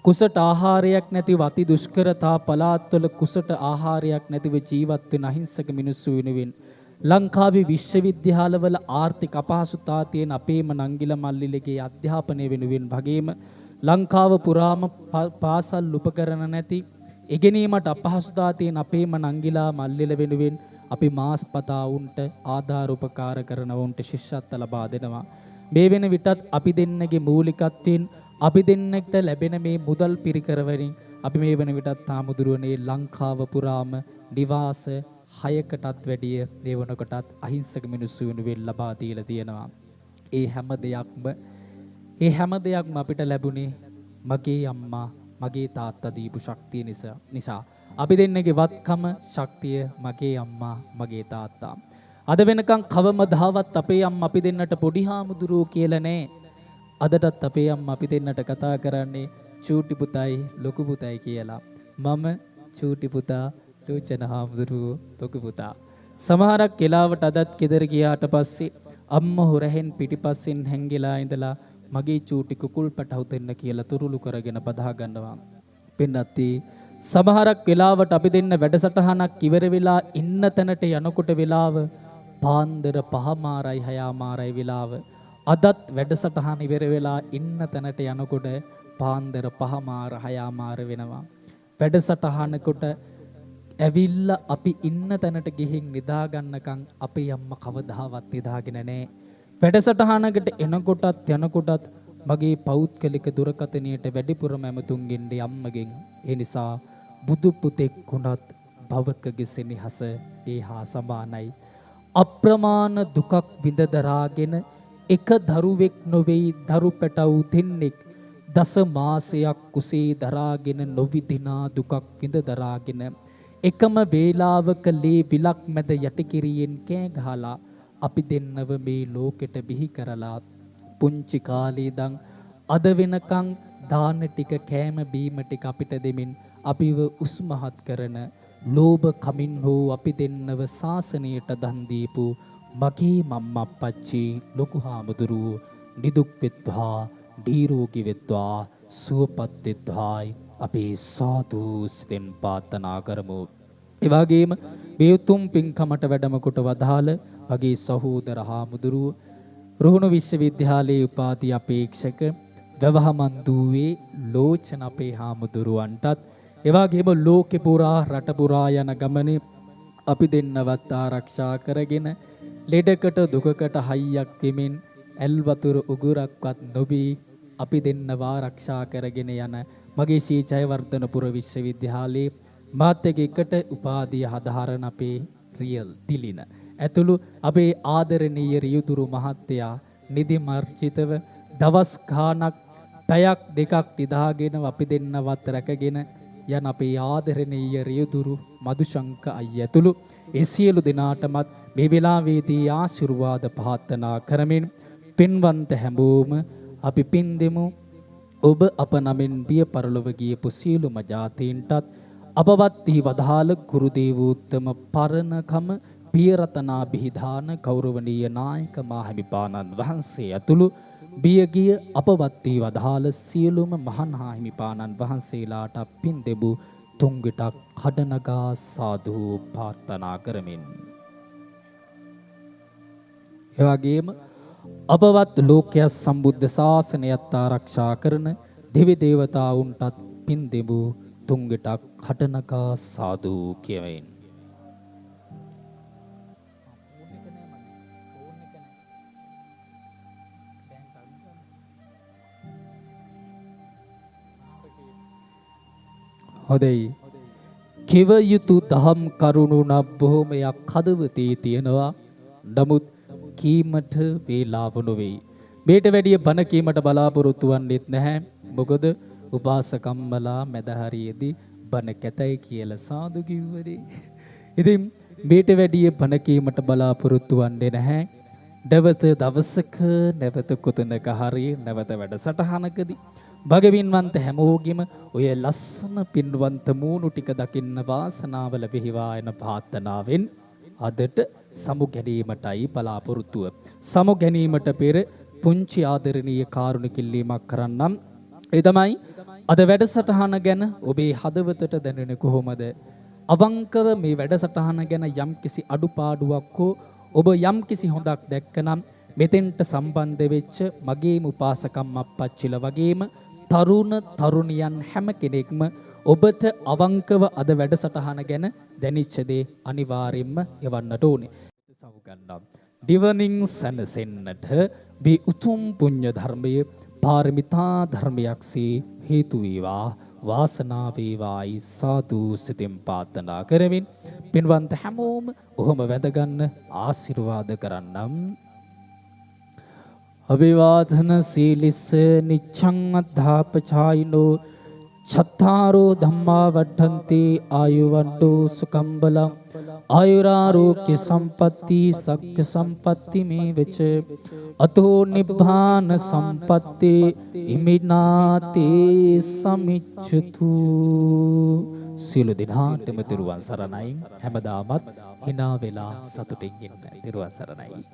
කුසට ආහාරයක් නැතිව අති දුෂ්කරතා පළාත්වල කුසට ආහාරයක් නැතිව ජීවත් වෙන අහිංසක මිනිස්සු වෙනුවෙන් ලංකාවේ විශ්වවිද්‍යාලවල ආර්ථික අපහසුතා තියෙන අපේම නංගිල මල්ලිලගේ අධ්‍යාපනය වෙනුවෙන් වගේම ලංකාව පුරාම පාසල් උපකරණ නැති ඉගෙනීමට අපහසුතා තියෙන අපේම නංගිලා මල්ලිල වෙනුවෙන් අපි මාස්පතා උන්ට ආධාර උපකාර කරනවුන්ට ශිෂ්‍යත්ව ලබා දෙනවා. මේ වෙන විටත් අපි දෙන්නගේ මූලිකත්වයෙන් අපි දෙන්නට ලැබෙන මේ මුදල් පිරිකර වලින් අපි මේ වෙන විටත් හාමුදුරුවනේ ලංකාව පුරාම නිවාස 6කටත් වැඩිය මේ වනකොටත් අහිංසක මිනිස්සු වෙනුවෙන් ලබා දීලා තියෙනවා. ඒ හැම දෙයක්ම අපිට ලැබුණේ මගේ අම්මා මගේ තාත්තා දීපු ශක්තිය නිසා. අපි දෙන්නගේ වත්කම ශක්තිය මගේ අම්මා මගේ තාත්තා. අද වෙනකන් කවමදාවත් අපේ අම්මා අපි දෙන්නට පොඩි හාමුදුරුවෝ කියලා නෑ. අදටත් අපේ අම්මා අපි දෙන්නට කතා කරන්නේ චූටි පුතයි ලොකු පුතයි කියලා. මම චූටි පුතා ලෝචන හාමුදුරුවෝ ලොකු පුතා. සමහරක් වෙලාවට අදත් ගෙදර ගියාට පස්සේ අම්මා හොරහෙන් පිටිපස්සෙන් හැංගිලා ඉඳලා මගේ චූටි කුකුල් පැටව දෙන්න කියලා තුරුළු කරගෙන බදා ගන්නවා. පින්නත්ටි සමහරක් වෙලාවට අපි දෙන්න වැඩසටහනක් ඉවර වෙලා ඉන්න තැනට යනකොට වෙලාව පාන්දර 5:06 වෙලාව. අදත් වැඩසටහන ඉවර වෙලා ඉන්න තැනට යනකොට පාන්දර 5:06 වෙනවා. වැඩසටහනකට ඇවිල්ලා අපි ඉන්න තැනට ගිහින් නිදා ගන්නකම් අපේ අම්මා කවදාවත් නිදාගෙන නැහැ. වැඩසටහනකට එනකොටත් යනකොටත් මගේ පෞද්ගලික දුරකථනයට වැඩිපුරම ඇමතුම්ගෙන්නේ අම්මගෙන්. ඒ නිසා බුදු පුතෙක් වුණත් භවකගේ සෙනෙහස ඒ හා සමානයි. අප්‍රමාණ දුකක් විඳ දරාගෙන එක දරුවෙක් නොවේයි දරු පැටව් දෙන්නෙක් දස මාසයක් කුසේ දරාගෙන නොවිදිනා දුකක් විඳ දරාගෙන එකම වේලාවක ලේ විලක් මැද යටිකිරියෙන් කෑ ගහලා අපි දෙන්නව මේ ලෝකෙට බිහි කරලා පුංචි කාලේ ඉඳන් අද වෙනකන් දාන ටික කෑම බීම ටික අපිට දෙමින් අපිව උස්මහත් කරන ලෝභ කමින් හෝ අපි දෙන්නව ශාසනයට දන් දීපු මගේ මම්මා අප්පච්චි ලොකු හාමුදුරුවෝ නිදුක් වෙත්වා දීරෝගී වෙත්වා සුවපත් වෙත්වායි අපි සාදු සිතෙන් ප්‍රාර්ථනා කරමු. ඒ වගේම මේ උතුම් පින්කමට වැඩම කොට වදාළ මගේ සහෝදර හාමුදුරුවෝ රුහුණු විශ්වවිද්‍යාලයේ උපාධි අපේක්ෂක වැවහමන්දුවේ ලෝචන අපේ හාමුදුරුවන්ටත් ඒ වගේම ලෝකේ පුරා රට පුරා යන ගමනේ අපි දෙන්නවත් ආරක්ෂා කරගෙන ලෙඩකට දුකකට හයියක් වෙමින් ඇල් වතුර උගුරක්වත් නොබී අපි දෙන්නව ආරක්ෂා කරගෙන යන මගේ ශ්‍රී ජයවර්ධනපුර විශ්වවිද්‍යාලයේ මාත් එකට උපාධිය හදාරන අපේ රියල් දිලින ඇතුළු අපේ ආදරණීය රියුදුරු මහත්තයා නිදි මර්ජිතව දවස් ගාණක් පැයක් දෙකක් නිදාගෙන අපි දෙන්නවත් රැකගෙන යන අපේ ආදරණීය රියුදුරු මදුශංක අයියා ඇතුළු ඒ සියලු දෙනාටමත් මේ වෙලාවේදී ආශිර්වාද ප්‍රාර්ථනා කරමින් පින්වන්ත හැමෝම අපි පින් දෙමු. ඔබ අප නමින් බිය පරලොව ගියපු සියලුම ඥාතීන්ටත් අපවත් වී වදාළ ගුරු දේවෝත්තම පරණකම පියරතනා බිහිදාන ගෞරවනීය නායක මාහිමිපාණන් වහන්සේ ඇතුළු බියගිය අපවත් වී වදාළ සියලුම මහා හිමිපාණන් වහන්සේලාට පින් දෙමු. තුන්විටක් කඩනගා සාදු ප්‍රාර්ථනා කරමින් එවැගේම අපවත් ලෝකයේ සම්බුද්ධ ශාසනයත් ආරක්ෂා කරන දෙවි දේවතාවුන්ටත් පින් දෙමු. තුන්විටක් කඩනගා සාදු කියවෙන්. හොඳයි. කිව යුතු දහම් කරුණු නම් බොහොමයක් හදවතේ තියෙනවා. නමුත් කීමට වේලාව නොවේ. මේට වැඩිය බණ කීමට බලාපොරොත්තු වෙන්නෙත් නැහැ. මොකද උපාසකම්මලා මැදහරියේදී බණ කැතයි කියලා සාදු කිව්වනේ. ඉතින් මේට වැඩිය බණ කීමට බලාපොරොත්තු වෙන්නේ නැහැ. නැවත දවසක නැවත කොතනක හරි නැවත වැඩසටහනකදී භගවින්වන්ත හැමෝගෙම ඔය ලස්සන පින්වන්ත මූණු ටික දකින්න වාසනාව ලැබෙහිවා යන ප්‍රාර්ථනාවෙන් අදට සමු ගැනීමටයි බලාපොරොත්තුව. සමු ගැනීමට පෙර පුංචි ආදරණීය කාරුණික ඉල්ලීමක් කරන්නම්. ඒ තමයි අද වැඩසටහන ගැන ඔබේ හදවතට දැනෙන්නේ කොහොමද? අවංකව මේ වැඩසටහන ගැන යම්කිසි අඩුපාඩුවක් හෝ ඔබ යම්කිසි හොඳක් දැක්කනම් මෙතෙන්ට සම්බන්ධ වෙච්ච මගේම උපාසකම් අප්පච්චිලා වගේම තරුණ තරුණියන් හැම කෙනෙක්ම ඔබට අවංකව අද වැඩසටහන ගැන දැනිච්ච දේ අනිවාර්යෙන්ම යවන්නට ඕනේ. සමුගන්නම්. දිවනින් සැනසෙන්නට මේ උතුම් පුණ්‍ය ධර්මයේ පාරමිතා ධර්මයක්සේ හේතු වේවා වාසනාව වේවායි සාදු සිතින් ප්‍රාර්ථනා කරමින් පින්වන්ත හැමෝම ඔහොම වැඳගන්න ආශිර්වාද කරන්නම්. අභිවාදන සීලිස්ස නිච්ඡං අද්ධාපචායිනෝ චත්තාරෝ ධම්මා වඩ්ඩන්ති ආයුවණ්ඩෝ සුඛං බලං ආයුරාෝග්‍ය සම්පatti සග්ග සම්පatti මේ වෙච අතෝ නිබ්බාන සම්පatti ඉමිනාතේ සමිච්ඡතු. සියලු දිනාටම තෙරුවන් සරණයි. හැමදාමත් hina වෙලා සතුටින් ඉන්න. තෙරුවන් සරණයි.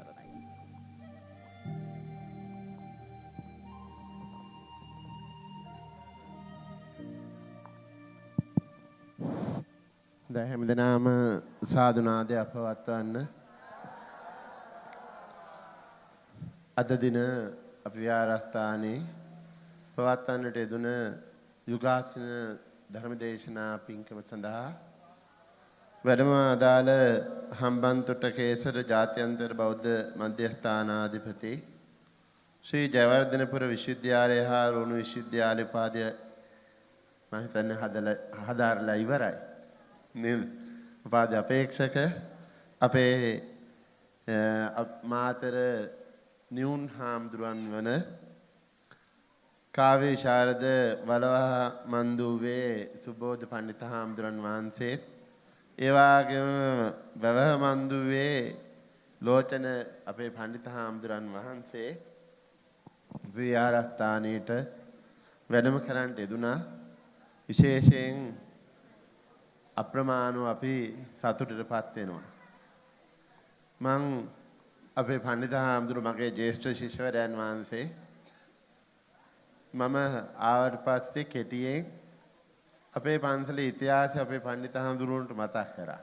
දැන් හැමදෙනාම සාදුනාදය අපවත්වන්න. අද දින අපි විහාරස්ථානයේ පවත්වන්නට යෙදුන යුගාසන ධර්මදේශනා පින්කම සඳහා වැඩම අදාළ හම්බන්තොට කේසර ජාත්‍යන්තර බෞද්ධ මධ්‍යස්ථානාධිපති ශ්‍රී ජයවර්ධනපුර විශ්වවිද්‍යාලය හා රුණු විශ්වවිද්‍යාල උපාධිය මම හිතන්නේ හදාරලා ඉවරයි නේද? උපාධි අපේක්ෂක අපේ මාතර නියුන් හාමුදුරන් වන කාව්‍ය විශාරද වලවහ මන්දුවේ සුබෝධ පණ්ඩිත හාමුදුරන් වහන්සේ, ඒ වගේම වැවහ මන්දුවේ ලෝචන අපේ පණ්ඩිත හාමුදුරන් වහන්සේ විහාරස්ථානයේට වැඩම කරන්නට යෙදුණා. විශේෂයෙන් අප්‍රමාණව අපි සතුටටපත් වෙනවා. මං අපේ පණ්ඩිත හාමුදුරු මගේ ජ්‍යෙෂ්ඨ ශිෂ්‍යවරයන් වහන්සේ මම ආවට පස්සේ කෙටියෙන් අපේ පන්සලේ ඉතිහාසය අපේ පණ්ඩිත හාමුදුරුවන්ට මතක් කරා.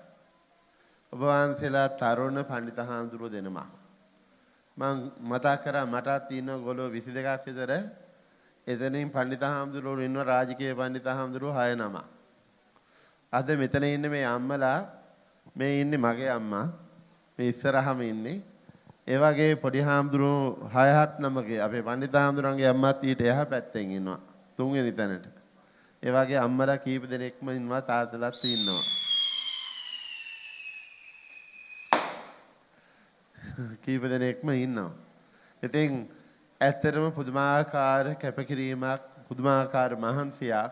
ඔබ වහන්සේලා තරුණ පණ්ඩිත හාමුදුරුවෝ දෙනමක්. මං මතක් කරා මටත් තියෙන ගොල්ලෝ 22ක් විතර. එතනින් පණ්ඩිත හාමුදුරුවෝ ඉන්නවා රාජකීය පණ්ඩිත හාමුදුරුවෝ 6 නමක්. අද මෙතන ඉන්නේ මේ අම්මලා, මේ ඉන්නේ මගේ අම්මා, මේ ඉස්සරහම ඉන්නේ. ඒ වගේ පොඩි හාමුදුරුවෝ 6-7 නමගේ අපේ පණ්ඩිත හාමුදුරන්ගේ අම්මාත් ඊට එහා පැත්තෙන් ඉන්නවා තුන්වෙනි තැනට. ඒ වගේ අම්මලා කීප දෙනෙක්ම ඉන්නවා, තාත්තලාත් ඉන්නවා. කීප දෙනෙක්ම ඉන්නවා. ඉතින් ඇත්තටම පුදුමාකාර කැපකිරීමක්, පුදුමාකාර මහන්සියක්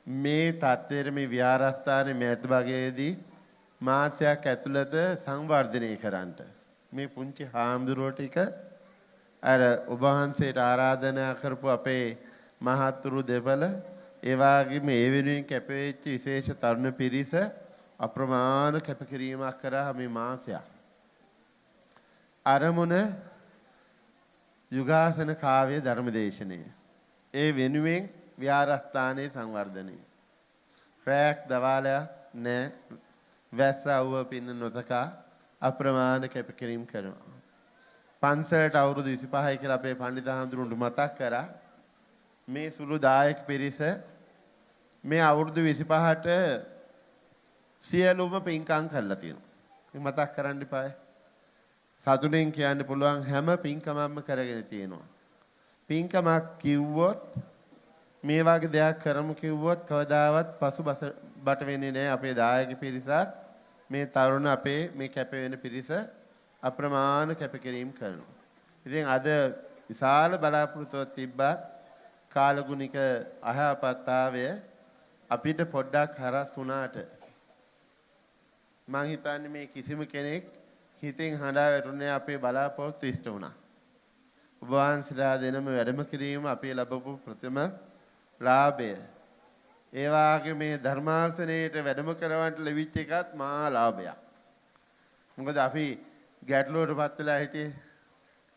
මේ තත්ත්වයේ මේ විහාරස්ථානයේ මෑත භාගයේදී මාසයක් ඇතුළත සංවර්ධනය කරන්නට මේ පුංචි හාමුදුරුවෝ ටික අර ඔබ වහන්සේට ආරාධනා කරපු අපේ මහත්තුරු දෙපළ, ඒ වගේම මේ වෙනුවෙන් කැපවෙච්ච විශේෂ තරුණ පිරිස අප්‍රමාණ කැපකිරීමක් කරා මේ මාසයක්. අරමුණ යුගාසන කාව්‍ය ධර්මදේශනය. ඒ වෙනුවෙන් විහාරස්ථානයේ සංවර්ධනය. රැක් දවාලයක් නැහැ. වැස්ස අවුව පින්න නොතකා අප්‍රමාණ කැපකිරීම කරනවා. පන්සලට අවුරුදු 25යි කියලා අපේ පණ්ඩිත හාමුදුරුවන්ට මතක් කරා. මේ සුළු දායක පිරිස මේ අවුරුදු 25ට සියලුම පින්කම් කරලා තියෙනවා. මේ මතක් කරන්න එපායි. සතුටින් කියන්න පුළුවන් හැම පින්කමක්ම කරගෙන තියෙනවා. පින්කමක් කිව්වොත් මේ වගේ දෙයක් කරමු කිව්වොත් කවදාවත් පසුබට වෙන්නේ නැහැ. අපේ දායක පිරිසත් මේ තරුණ අපේ මේ කැප වෙන පිරිස අප්‍රමාණ කැපකිරීම කරනවා. ඉතින් අද විශාල බලාපොරොත්තුවක් තිබ්බත් කාලගුණික අයහපත්තාවය අපිට පොඩ්ඩක් හරස් වුණාට මම හිතන්නේ මේ කිසිම කෙනෙක් හිතෙන් හඬා වැටුනේ අපේ බලාපොරොත්තු ඉෂ්ට වුණා. ඔබ වහන්සේලා දෙනම වැඩම කිරීම අපි ලැබපු ප්‍රථම ලාභය. ඒ වගේ මේ ධර්මාසනයේට වැඩම කරවන්නට ලැබිච්ච එකත් මහා ලාභයක්. මොකද අපි ගැටලුවටපත් වෙලා හිටියේ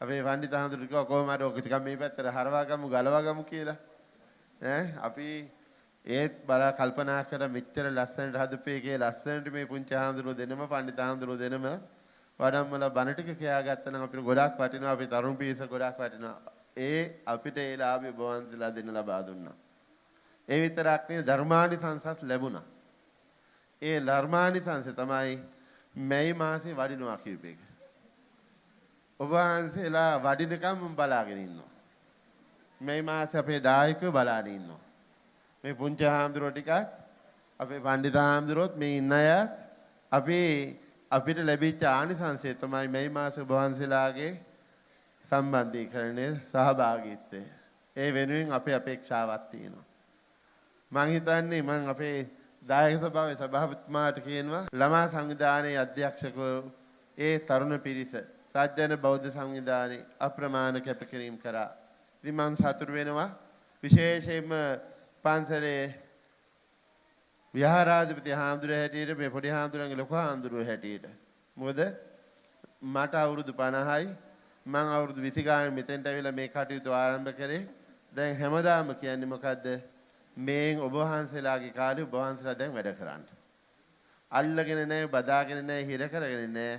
අපේ පණ්ඩිත හාමුදුරුවෝ කිව්වා කොහොම හරි ඔක ටිකක් මේ පැත්තට හරවා ගමු, ගලවා ගමු කියලා. අපි ඒත් බලා කල්පනා කර මෙච්චර ලස්සනට හදපු එකේ ලස්සනට මේ පුංචි හාමුදුරුවෝ දෙනම පණ්ඩිත හාමුදුරුවෝ දෙනම වඩම්මලා බණ ටික කියාගත්තා නම් අපිට ගොඩක් වටිනවා. අපේ තරුණ පිරිස ගොඩක් වටිනවා. අපිට ඒ ලාභය බවන්සලා දෙන්න ලබා දුන්නා. ඒ විතරක් නෙවෙයි ධර්මානිසංසත් ලැබුණා. ඒ ධර්මානිසංස තමයි මැයි මාසේ වඩිනවා කියප එක. ඔබ වහන්සේලා වඩිනකම් බලාගෙන ඉන්නවා. මේ මාසේ අපේ දායකයෝ බලාගෙන ඉන්නවා. මේ පුංචි හාමුදුරුවෝ ටිකත් අපේ පණ්ඩිත හාමුදුරුවෝත් මේ ඉන්න අයත් අපිට ලැබිච්ච ආනිසංසය තමයි මේ මාසේ ඔබ වහන්සේලාගේ සම්බන්ධීකරණයේ සහභාගීත්වය. ඒ වෙනුවෙන් අපේ අපේක්ෂාවක් තියෙනවා. මම හිතන්නේ මම අපේ දායක සභාවේ සභාපතිතුමාට කියනවා ළමා සංවිධානයේ අධ්‍යක්ෂකවරු ඒ තරුණ පිරිස සත්‍යන බෞද්ධ සංවිධානයේ අප්‍රමාණ කැපකිරීම කරා. ඉතින් මම සතුටු වෙනවා විශේෂයෙන්ම පන්සලේ විහාරාධිපති හාමුදුරුවෝ හැටියට මේ පොඩි හාමුදුරන්ගේ ලොකු හාමුදුරුවෝ හැටියට. මොකද මට අවුරුදු 50යි මම අවුරුදු 20 ගානක් මෙතෙන්ට ඇවිල්ලා මේ කටයුතු ආරම්භ කරේ. දැන් හැමදාම කියන්නේ මොකද්ද? මේ ඔබ වහන්සේලාගේ කාලේ ඔබ වහන්සේලා දැන් වැඩ කරන්න. අල්ලගෙන නැහැ, බදාගෙන නැහැ, හිර කරගෙන නැහැ.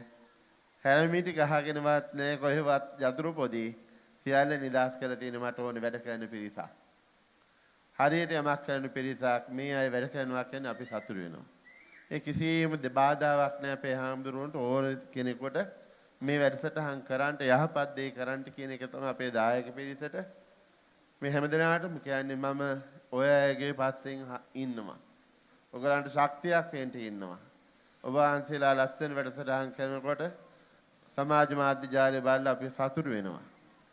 හැරමිටි ගහගෙනවත් නැහැ, කොහෙවත් යතුරු පොදි සියල්ල නිදාස් කරලා තියෙන මට ඕනේ වැඩ කරන පිරිසක්. හරියට යමක් කරන පිරිසක් මේ අය වැඩ කරනවා කියන්නේ අපි සතුටු වෙනවා. ඒ කිසිම බාධාවක් නැහැ අපේ හාමුදුරුවන්ට ඕන කෙනෙකුට මේ වැඩසටහන් කරන්නට යහපත් දේ කරන්නට කියන එක තමයි අපේ දායක පිරිසට මේ හැමදෙනාටම කියන්නේ මම ඔය අයගේ පස්සෙන් ඉන්නවා. ඔයගලන්ට ශක්තියක් වෙන්න ඉන්නවා. ඔබ වහන්සේලා ලස්සන වැඩසටහන් කරනකොට සමාජ මාධ්‍ය ජාලය බලලා අපි සතුටු වෙනවා.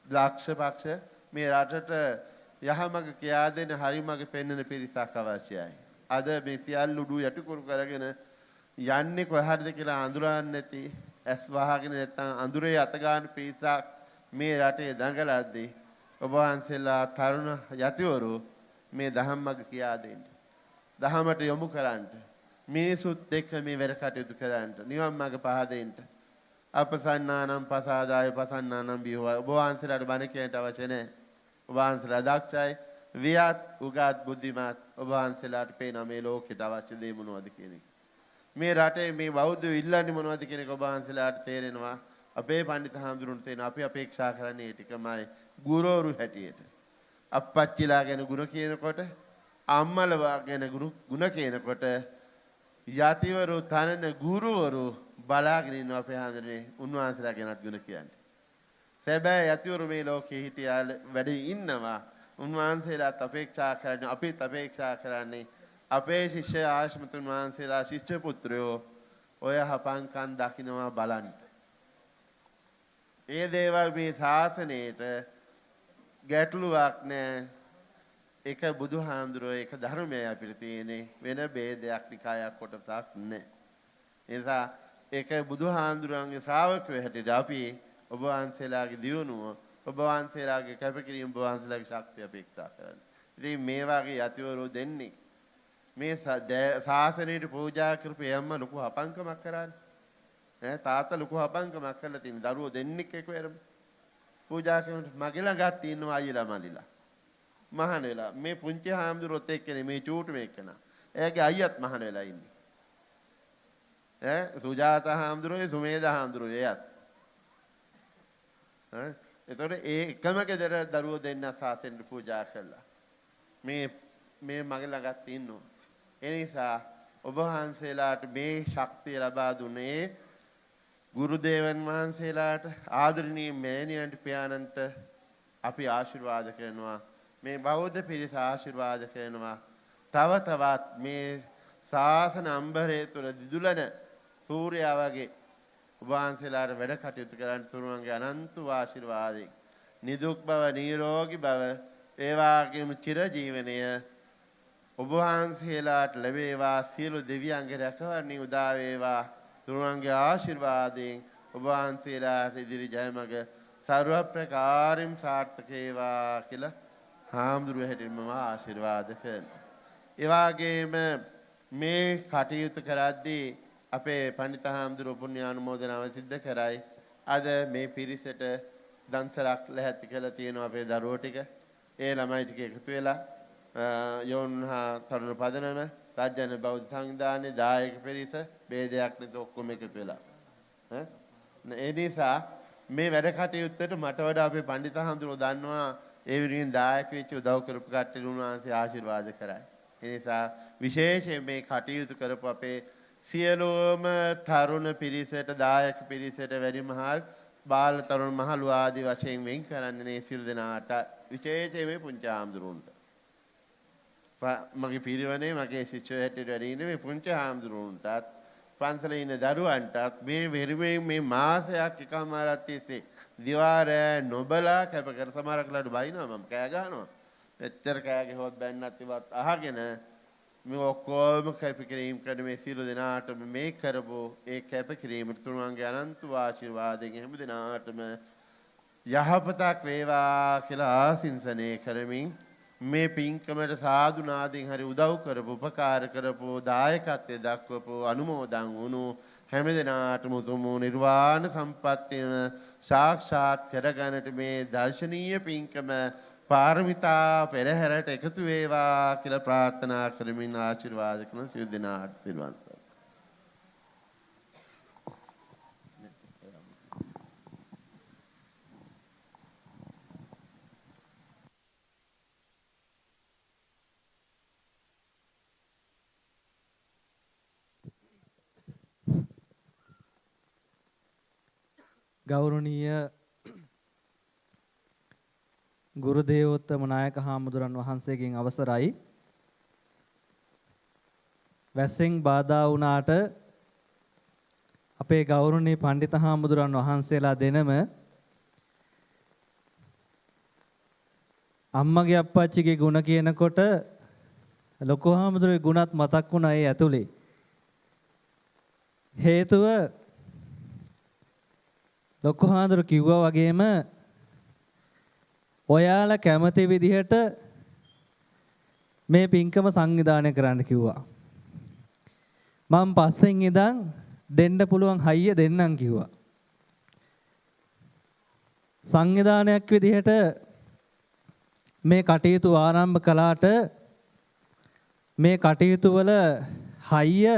ලක්ෂ පක්ෂ මේ රටට යහමඟ කියා දෙන හරිමඟ පෙන්වන පිරිසක් අවශ්‍යයි. අද මේ සියල්ල උඩු යටිකුරු කරගෙන යන්නේ කොහටද කියලා අඳුරන්නේ නැති ඇස් වහගෙන නැත්නම් අඳුරේ අත ගන්න පිරිසක් මේ රටේ දඟලද්දී ඔබ වහන්සේලා තරුණ යතිවරු මේ දහම්මඟ කියා දෙන්න. දහමට යොමු කරන්න. මිනිසුත් එක්ක මේ වැඩ කටයුතු කරන්න. නිවන් මඟ පහදෙන්න. අපසන්නානම් පසාදාය පසන්නානම් බිහුවා. ඔබ වහන්සේලාට බණ කියන්න අවශ්‍ය නැහැ. ඔබ වහන්සේලා දක්ෂයි, වියත්, උගත්, බුද්ධිමත්. ඔබ වහන්සේලාට පේන මේ ලෝකෙට අවශ්‍ය දේ මොනවද කියන එක. මේ රටේ මේ බෞද්ධ ඉල්ලන්නේ මොනවද කියන එක ඔබ වහන්සේලාට තේරෙනවා. අපේ පඬිත හාමුදුරුවෝ තේන අපි අපේක්ෂා කරන්නේ ඒ ටිකමයි ගුරුවරු හැටියට. අප්පච්චිලා ගැන ගුණ කියනකොට, අම්මලා ගැන ගුණ කියනකොට යතිවරු තනන ගුරුවරු බලාගෙන ඉන්නවා අපේ හාමුදුරනේ උන්වහන්සේලා ගැනත් ගුණ කියන්නේ. සැබෑ යතිවරු මේ ලෝකේ හිටියා වැඩ ඉන්නවා. උන්වහන්සේලාත් අපේක්ෂා කරන්නේ අපිත් අපේක්ෂා කරන්නේ අපේ ශිෂ්‍ය ආශ්‍රමතුන් වහන්සේලා ශිෂ්‍ය පුත්‍රයෝ ඔය හපංකම් දකින්නවා බලන්න. ඒ දේවල් මේ ශාසනයේට ගැටලුවක් නැහැ. එක බුදුහාමුදුරුවෝ එක ධර්මයයි අපිට තියෙන්නේ වෙන ભેදයක් නිකායක් කොටසක් නැහැ. ඒ නිසා ඒක බුදුහාමුදුරන්ගේ ශ්‍රාවකයෝ හැටියට අපි ඔබ වහන්සේලාගේ දියුණුව, ඔබ වහන්සේලාගේ කැපකිරීම, ඔබ වහන්සේලාගේ ශක්තිය අපේක්ෂා කරන්නේ. ඉතින් මේ වගේ යතිවරු දෙන්නේ මේ ශාසනයට පූජා කරපේයම්ම ලොකු හපංකමක් කරන්නේ. තාත්තා ලොකු හපංකමක් කරලා තියෙන දරුවෝ දෙන්නෙක් එක්ක වෙරම පූජා කරනකොට මගේ ළඟත් ඉන්නවා අයියලා මල්ලිලා. මහාන වෙලා මේ පුංචි හාමුදුරුවොත් එක්කනේ මේ චූටු මේකන. එයාගේ අයියත් මහාන වෙලා ඉන්නේ. සුජාත හාමුදුරුවෝ සුමේද හාමුදුරුවෝ එයත්. එතකොට ඒ එකම ගෙදර දරුවෝ දෙන්න සාසෙන් පූජා කළා. මේ මගේ ළඟත් ඉන්නවා. ඒ නිසා ඔබ වහන්සේලාට මේ ශක්තිය ලබා දුන්නේ ගුරු දේවන් වහන්සේලාට, ආදරණීය මෑණියන්ට, පියාණන්ට අපි ආශිර්වාද කරනවා. මේ බෞද්ධ පිරිස ආශිර්වාද කරනවා. තව තවත් මේ ශාසන අම්බරේ තුල දිදුලන සූර්යයා වගේ ඔබ වහන්සේලාට වැඩ කටයුතු කරන්න තුරුවන්ගේ අනන්ත ආශිර්වාදයෙන් නිදුක් බව, නිරෝගී බව, ඒ වගේම චිර ජීවනය ඔබ වහන්සේලාට ලැබේවා. සියලු දෙවියන්ගේ රැකවරණය උදා වේවා. තුරුවන්ගේ ආශිර්වාදයෙන් ඔබ වහන්සේලාට ඉදිරි ජයමඟ සර්ව ප්‍රකාරයෙන් සාර්ථක වේවා කියලා හාමුදුරුවෝ හැටියට මම ආශිර්වාද කරනවා. ඒ වගේම මේ කටයුතු කරද්දී අපේ පඬිත හාමුදුරුවෝ පුණ්‍යානුමෝදනාව සිද්ධ කරයි. අද මේ පිරිසට දන්සලක් ලැහැත්ති කරලා තියෙනවා අපේ දරුවෝ ටික. ඒ ළමයි ටික එකතු වෙලා යෝන්හා තරුණ පදනම රාජ්‍යන බෞද්ධ සංවිධානයේ දායක පිරිස ભેදයක් නැතුව ඔක්කොම එකතු වෙලා. ඒ නිසා මේ වැඩ කටයුත්තට මට වඩා අපේ පඬිත හාමුදුරුවෝ දන්නවා ඒ වෙනුවෙන් දායක වෙච්ච උදව් කරපු කට්ටියට උන්වහන්සේ ආශිර්වාද කරයි. ඒ නිසා විශේෂයෙන් මේ කටයුතු කරපු අපේ සියලුම තරුණ පිරිසට දායක පිරිසට වැඩිමහල් බාල තරුණ මහලු ආදී වශයෙන් වෙන් කරන්නේ මේ සියලු දෙනාට විශේෂයෙන් මේ පුංචි ආම්දුරුන්ට. මගේ පිරිවනේ මගේ ශිෂ්‍ය හැටියට වැඩි ඉන්නේ මේ පුංචි ආම්දුරුන්ටත් පන්සලේ ඉන්න දරුවන්ටත් මේ වෙරුවෙන් මේ මාසයක් එකමාරක් තිස්සේ දිවා රෑ නොබලා කැප කර සමහරක් ලාට බයිනවා මම කෑ ගහනවා. එච්චර කෑ ගහුවත් බැන්නත් ඉවත් අහගෙන මේ ඔක්කොම කැපකිරීම කරන මේ සියලු දෙනාටම මේ කරපු ඒ කැපකිරීමට තුනුවන්ගේ අනන්ත ආශිර්වාදයෙන් හැම දෙනාටම යහපතක් වේවා කියලා ආශිංසනය කරමින් මේ පින්කමට සාදු නාදයෙන් හරි උදව් කරපු උපකාර කරපු දායකත්වයේ දක්වපු අනුමෝදන් වුණු හැම දෙනාටම උතුම් නිර්වාණ සම්පත්තිය සාක්ෂාත් කරගන්නට මේ දර්ශනීය පින්කම පාරමිතා පෙරහැරට එකතු වේවා කියලා ප්‍රාර්ථනා කරමින් ආශිර්වාද කරන සියලු දෙනාට සිල්වන්ත. ගෞරවනීය ගුරු දේවෝත්තම නායක හාමුදුරන් වහන්සේගෙන් අවසරයි වැස්සෙන් බාධා වුණාට අපේ ගෞරවනීය පඬිත හාමුදුරන් වහන්සේලා දෙනම අම්මගේ අප්පච්චිගේ ගුණ කියනකොට ලොකු හාමුදුරුවෝ ගුණත් මතක් වුණා ඒ ඇතුලේ හේතුව ලොකු හාමුදුරුවෝ කිව්වා වගේම ඔයාලා කැමති විදිහට මේ පින්කම සංවිධානය කරන්න කිව්වා. මම පස්සෙන් ඉඳන් දෙන්න පුළුවන් හයිය දෙන්නම් කිව්වා. සංවිධානයක් විදිහට මේ කටයුතු ආරම්භ කළාට මේ කටයුතු වල හයිය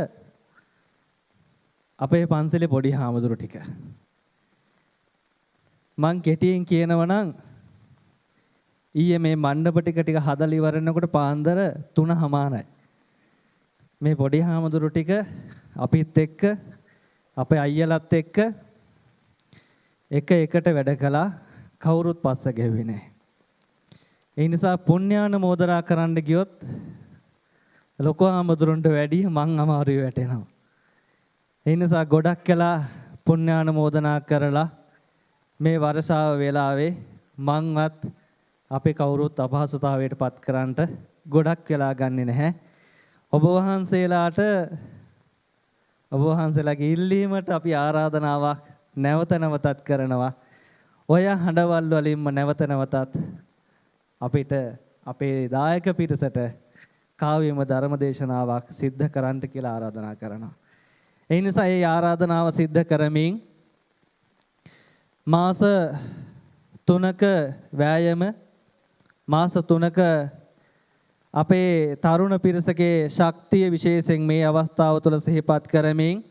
අපේ පන්සලේ පොඩි හාමුදුරු ටික. මං කෙටියෙන් කියනවා නම් ඊයේ මේ මණ්ඩප ටික හදලා ඉවරනකොට පාන්දර 3:00යි. මේ පොඩි හාමුදුරු ටික අපිත් එක්ක අපේ අයියලත් එක්ක එක එකට වැඩ කළා කවුරුත් පස්ස ගැහුවේ නැහැ. ඒ නිසා පුණ්‍යානුමෝදනා කරන්න ගියොත් ලොකු හාමුදුරන්ට වැඩි මං අමාරුවේ වැටෙනවා. ඒ නිසා ගොඩක් කළා පුණ්‍යානුමෝදනා කරලා මේ වර්ෂාව වේලාවේ මංවත් අපේ කවුරුත් අපහසුතාවයට පත් කරන්නට ගොඩක් වෙලා ගන්නෙ නැහැ. ඔබ වහන්සේලාගේ ඉල්ලීමට අපි ආරාධනාවක් නැවත නැවතත් කරනවා. ඔය හඬවල් වලින්ම නැවත නැවතත් අපිට අපේ දායක පිරිසට කාව්‍යම ධර්ම දේශනාවක් සිද්ධ කරන්න කියලා ආරාධනා කරනවා. ඒ නිසා මේ ආරාධනාව සිද්ධ කරමින් මාස 3ක වෑයම මාස 3ක අපේ තරුණ පිරිසගේ ශක්තිය විශේෂයෙන් මේ අවස්ථාව තුළ සිහිපත් කරමින්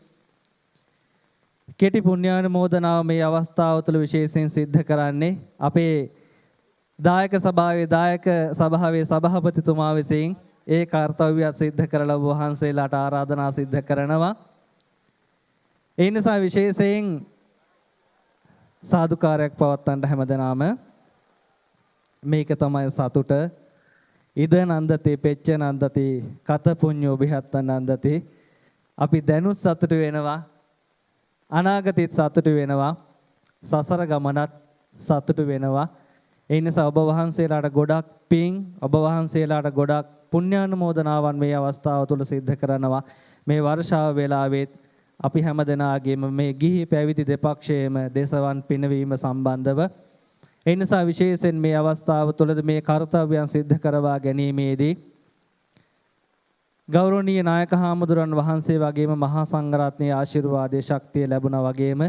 කෙටි පුණ්‍යානුමෝදනාව මේ අවස්ථාව තුළ විශේෂයෙන් සිද්ධ කරන්නේ අපේ දායක සභාවේ සභාපතිතුමා විසින් ඒ කාර්යය සිද්ධ කරලා වහන්සේලාට ආරාධනා සිද්ධ කරනවා. ඒ නිසා විශේෂයෙන් සාදුකාරයක් පවත්වන්න හැමදෙනාම මේක තමයි සතුට. ඉද නන්දති පෙච්ච නන්දති කත පුඤ්ඤෝ බිහත්ත නන්දති. අපි දැනුත් සතුට වෙනවා, අනාගතෙත් සතුට වෙනවා, සසර ගමනත් සතුට වෙනවා. ඒ නිසා ඔබ වහන්සේලාට ගොඩක් පිං, ඔබ වහන්සේලාට ගොඩක් පුණ්‍යානුමෝදනාවන් මේ අවස්ථාව තුළ සිද්ධ කරනවා. මේ වර්ෂාව වේලාවෙත් අපි හැමදෙනාගේම මේ ගිහි පැවිදි දෙපක්ෂයේම දේශවන් පිනවීම සම්බන්ධව ඒ නිසා විශේෂයෙන් මේ අවස්ථාව තුළද මේ කාර්යයන් සිද්ධ කරවා ගැනීමේදී ගෞරවනීය නායක හාමුදුරන් වහන්සේ වගේම මහා සංඝරත්නයේ ආශිර්වාදයේ ශක්තිය ලැබුණා වගේම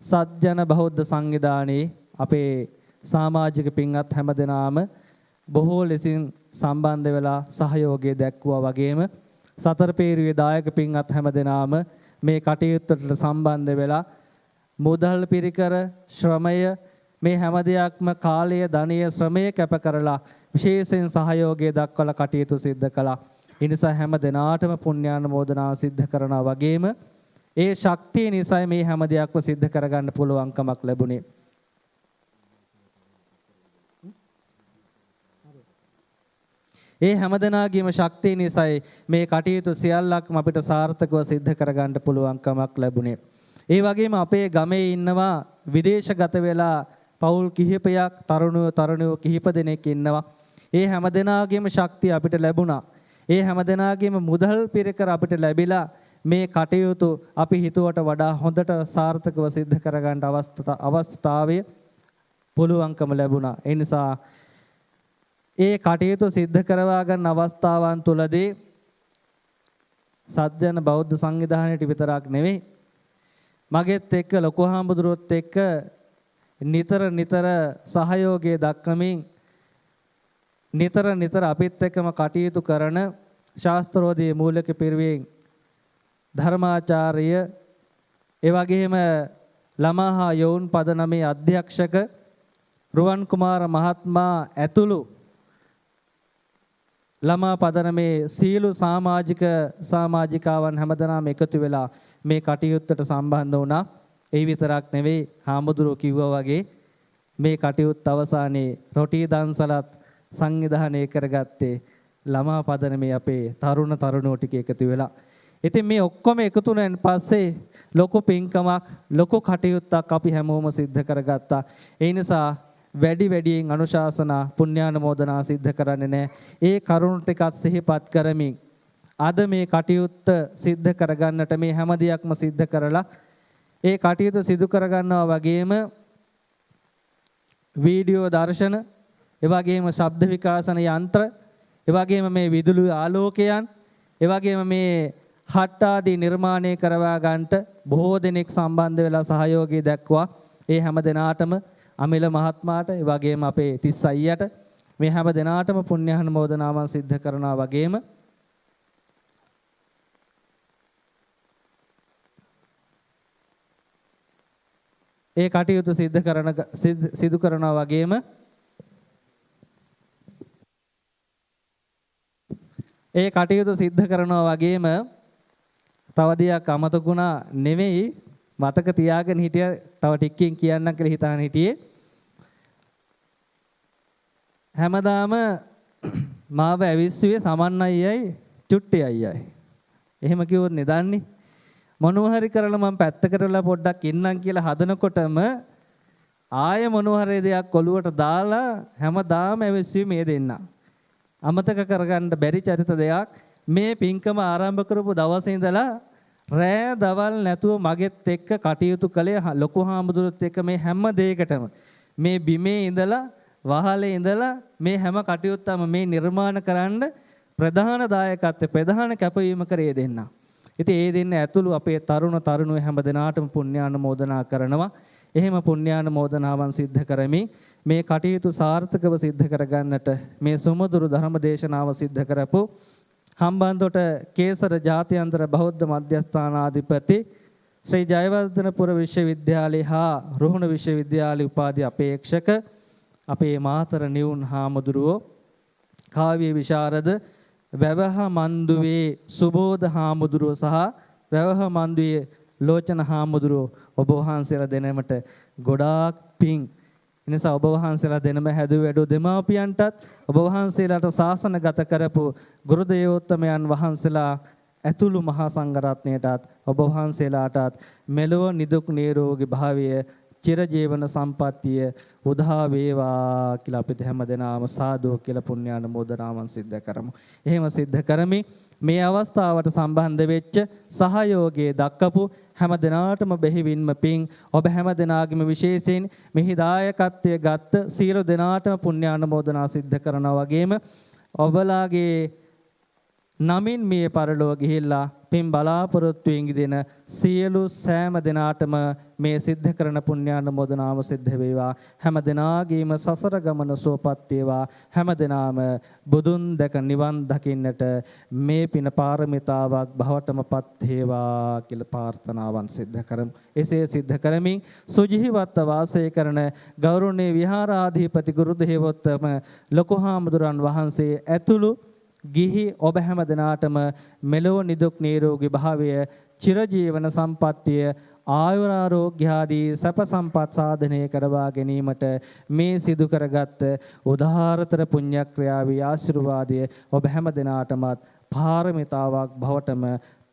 සත්ජන බෞද්ධ සංවිධානයේ අපේ සමාජික පින්වත් හැමදෙනාම බොහෝ ලෙසින් සම්බන්ධ වෙලා සහයෝගය දැක්වුවා වගේම සතර පේරුවේ දායක පින්වත් හැමදෙනාම මේ කටයුත්තට සම්බන්ධ වෙලා මුදල් පිරිකර ශ්‍රමය මේ හැම දෙයක්ම කාලය, ධනය, ශ්‍රමය කැප කරලා විශේෂයෙන් සහයෝගය දක්වලා කටයුතු සිද්ධ කළා. ඒ නිසා හැම දිනාටම පුණ්‍යානුමෝදනා සිද්ධ කරනවා වගේම ඒ ශක්තිය නිසා මේ හැම දෙයක්ම සිද්ධ කරගන්න පුළුවන්කමක් ලැබුණේ. ඒ හැමදෙනාගේම ශක්තිය නිසායි මේ කටයුතු සියල්ලක්ම අපිට සාර්ථකව සිද්ධ කරගන්න පුළුවන්කමක් ලැබුණේ. ඒ වගේම අපේ ගමේ ඉන්නවා විදේශගත වෙලා පවුල් කිහිපයක්, තරුණයෝ කිහිප දෙනෙක් ඉන්නවා. ඒ හැමදෙනාගේම ශක්තිය අපිට ලැබුණා. ඒ හැමදෙනාගේම මුදල් පිරිකර අපිට ලැබිලා මේ කටයුතු අපි හිතුවට වඩා හොඳට සාර්ථකව සිද්ධ කරගන්න අවස්ථාවේ පුළුවන්කම ලැබුණා. ඒ නිසා ඒ කටයුතු සිද්ධ කරවා ගන්න අවස්ථාවන් තුලදී සත්‍යන බෞද්ධ සංවිධානයට විතරක් නෙවෙයි මගෙත් එක්ක ලොකු හාමුදුරුවොත් එක්ක නිතර සහයෝගය දක්වමින් නිතර අපිත් එක්කම කටයුතු කරන ශාස්ත්‍රෝදයේ මූලික පිරිවෙන් ධර්මාචාර්ය ඒ වගේම ළමා හා යෝන් පදනමේ අධ්‍යක්ෂක රුවන් කුමාර මහත්මයා ඇතුළු ළමා පදනමේ සීළු සමාජිකාවන් හැමදෙනාම එකතු වෙලා මේ කටයුත්තට සම්බන්ධ වුණා. ඒ විතරක් නෙවෙයි හාමුදුරුවෝ කිව්වා වගේ මේ කටයුත්ත අවසානයේ රොටි දන්සලත් සංවිධානය කරගත්තේ ළමා පදනමේ අපේ තරුණෝ ටික එකතු වෙලා. ඉතින් මේ ඔක්කොම එකතු වුණාන් පස්සේ ලොකු පින්කමක් ලොකු කටයුත්තක් අපි හැමෝම සිද්ධ කරගත්තා. ඒ නිසා වැඩියෙන් අනුශාසනා පුණ්‍යානුමෝදනා සිද්ධ කරන්නේ නැහැ. ඒ කරුණු ටිකත් සිහිපත් කරමින් අද මේ කටයුත්ත සිද්ධ කරගන්නට මේ හැම දෙයක්ම සිද්ධ කරලා ඒ කටයුතු සිදු කරගන්නවා වගේම වීඩියෝ දර්ශන, ඒ වගේම ශබ්ද විකාශන යන්ත්‍ර, ඒ වගේම මේ විදුලි ආලෝකයන්, ඒ වගේම මේ හට් ආදී නිර්මාණය කරවා ගන්නට බොහෝ දෙනෙක් සම්බන්ධ වෙලා සහයෝගය දක්වා ඒ හැම දෙනාටම අමිල මහත්මයාට ඒ වගේම අපේ තිස් අයියට මේ හැම දෙනාටම පුණ්‍යානුමෝදනාවන් සිද්ධ කරනවා වගේම ඒ කටයුතු සිදු කරනවා වගේම ඒ කටයුතු සිද්ධ කරනවා වගේම තව දෙයක් අමතකුණා නෙවෙයි මතක තියාගෙන හිටිය තව ටිකකින් කියන්නම් කියලා හිතාන හිටියේ හැමදාම මාව ඇවිස්සුවේ සමන් අයියයි චුට්ටි අයියයි. එහෙම කිව්වොත් නේ දන්නේ. මොනවා හරි කරලා මම පැත්තකටලා පොඩ්ඩක් ඉන්නම් කියලා හදනකොටම ආය මොනවා හරි දෙයක් ඔලුවට දාලා හැමදාම ඇවිස්සුවේ මේ දෙන්න. අමතක කරගන්න බැරි චරිත දෙයක් මේ පින්කම ආරම්භ කරපු දවසේ ඉඳලා රෑ දවල් නැතුව මගෙත් එක්ක කටයුතු කළේ ලොකු හාමුදුරුවොත් එක්ක මේ හැම දෙයකටම මේ බිමේ ඉඳලා වහලේ ඉඳලා මේ හැම කටයුත්තම මේ නිර්මාණ කරන්න ප්‍රධාන දායකත්වය ප්‍රධාන කැපවීම කරේ දෙන්න. ඉතින් ඒ දෙන්න ඇතුළු අපේ තරුණයෝ හැම දෙනාටම පුණ්‍යානුමෝදනා කරනවා. එහෙම පුණ්‍යානුමෝදනාවන් සිද්ධ කරමින් මේ කටයුතු සාර්ථකව සිද්ධ කරගන්නට මේ සුමధుරු ධර්ම දේශනාව සිද්ධ කරපු හම්බන්තොට කේසර ජාත්‍යන්තර බෞද්ධ මධ්‍යස්ථානාධිපති ශ්‍රී ජයවර්ධනපුර විශ්වවිද්‍යාලයේ හා රුහුණ විශ්වවිද්‍යාලයේ උපාධි අපේක්ෂක අපේ මාතර නිවුන් හාමුදුරුවෝ කාව්‍ය විශාරද වැවහ මන්දුවේ සුබෝධ හාමුදුරුවෝ සහ වැවහ මන්දුවේ ලෝචන හාමුදුරුවෝ ඔබ වහන්සේලා දෙනමට ගොඩාක් පිං. එනිසා ඔබ වහන්සේලා දෙනම හැදුව වැඩෝ දෙමාපියන්ටත් ඔබ වහන්සේලාට ශාසනගත කරපු ගුරු දේවෝත්තමයන් වහන්සේලා ඇතුළු මහා සංඝරත්නයටත් ඔබ වහන්සේලාටත් මෙලොව නිදුක් නිරෝගී භාවය චිරජීවන සම්පත්තිය උදා වේවා කියලා අපිට හැමදෙනාම සාදු කියලා පුණ්‍යානුමෝදනාවන් සිද්ධ කරමු. එහෙම සිද්ධ කරමි මේ අවස්ථාවට සම්බන්ධ වෙච්ච සහයෝගයේ දක්වපු හැම දිනාටම බෙහෙවින්ම පිං ඔබ හැම දිනාගේම විශේෂයෙන් මෙහි දායකත්වයේ ගත්ත සියලු දිනාටම පුණ්‍යානුමෝදනා සිද්ධ කරනවා වගේම ඔබලාගේ නමින් මිය පරලොව ගිහිල්ලා පින් බලාපොරොත්තුවෙන් ඉදින සියලු සෑම දෙනාටම මේ සිද්ධ කරන පුණ්‍යානුමෝදනාව සිද්ධ වේවා. හැම දෙනාගේම සසර ගමන සුවපත් වේවා. හැම දෙනාම බුදුන් දැක නිවන් දකින්නට මේ පින පාරමිතාවක් භවටමපත් වේවා කියලා ප්‍රාර්ථනාවන් සිද්ධ කරමු. එසේ සිද්ධ කරමින් සුජීවත්ව වාසය කරන ගෞරවනීය විහාරාධිපති ගුරු දේවෝත්තම ලොකු හාමුදුරන් වහන්සේ ඇතුළු ගිහි ඔබ හැම දිනාටම මෙලොව නිදුක් නිරෝගී භාවය චිරජීවන සම්පන්නිය ආයුරාරෝග්‍ය ආදී සැප සම්පත් සාධනය කරවා ගැනීමට මේ සිදු කරගත් උදාාරතර පුණ්‍යක්‍රියාවේ ආශිර්වාදය ඔබ හැම දිනාටමත් පාරමිතාවක් බවටම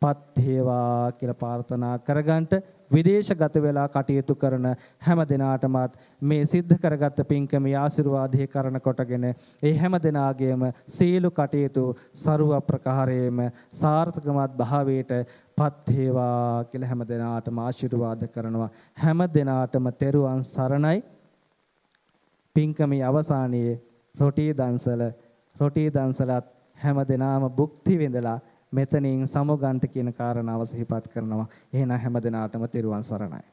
පත් වේවා කියලා ප්‍රාර්ථනා කරගන්නට විදේශගත වෙලා කටයුතු කරන හැම දිනාටමත් මේ සිද්ධ කරගත් පින්කමේ ආශිර්වාදයේ කරන කොටගෙන ඒ හැම දිනාගේම සීල කටයුතු ਸਰව ප්‍රකාරයෙන්ම සාර්ථකමත් භාවයට පත් වේවා කියලා හැම දිනාටම ආශිර්වාද කරනවා. හැම දිනාටම තෙරුවන් සරණයි. පින්කමේ අවසානයේ රොටි දන්සලත් හැම දිනාම භුක්ති විඳලා මෙතනින් සමුගන්ට කියන කාරණාව සිහිපත් කරනවා. එහෙනම් හැම දිනාටම තෙරුවන් සරණයි.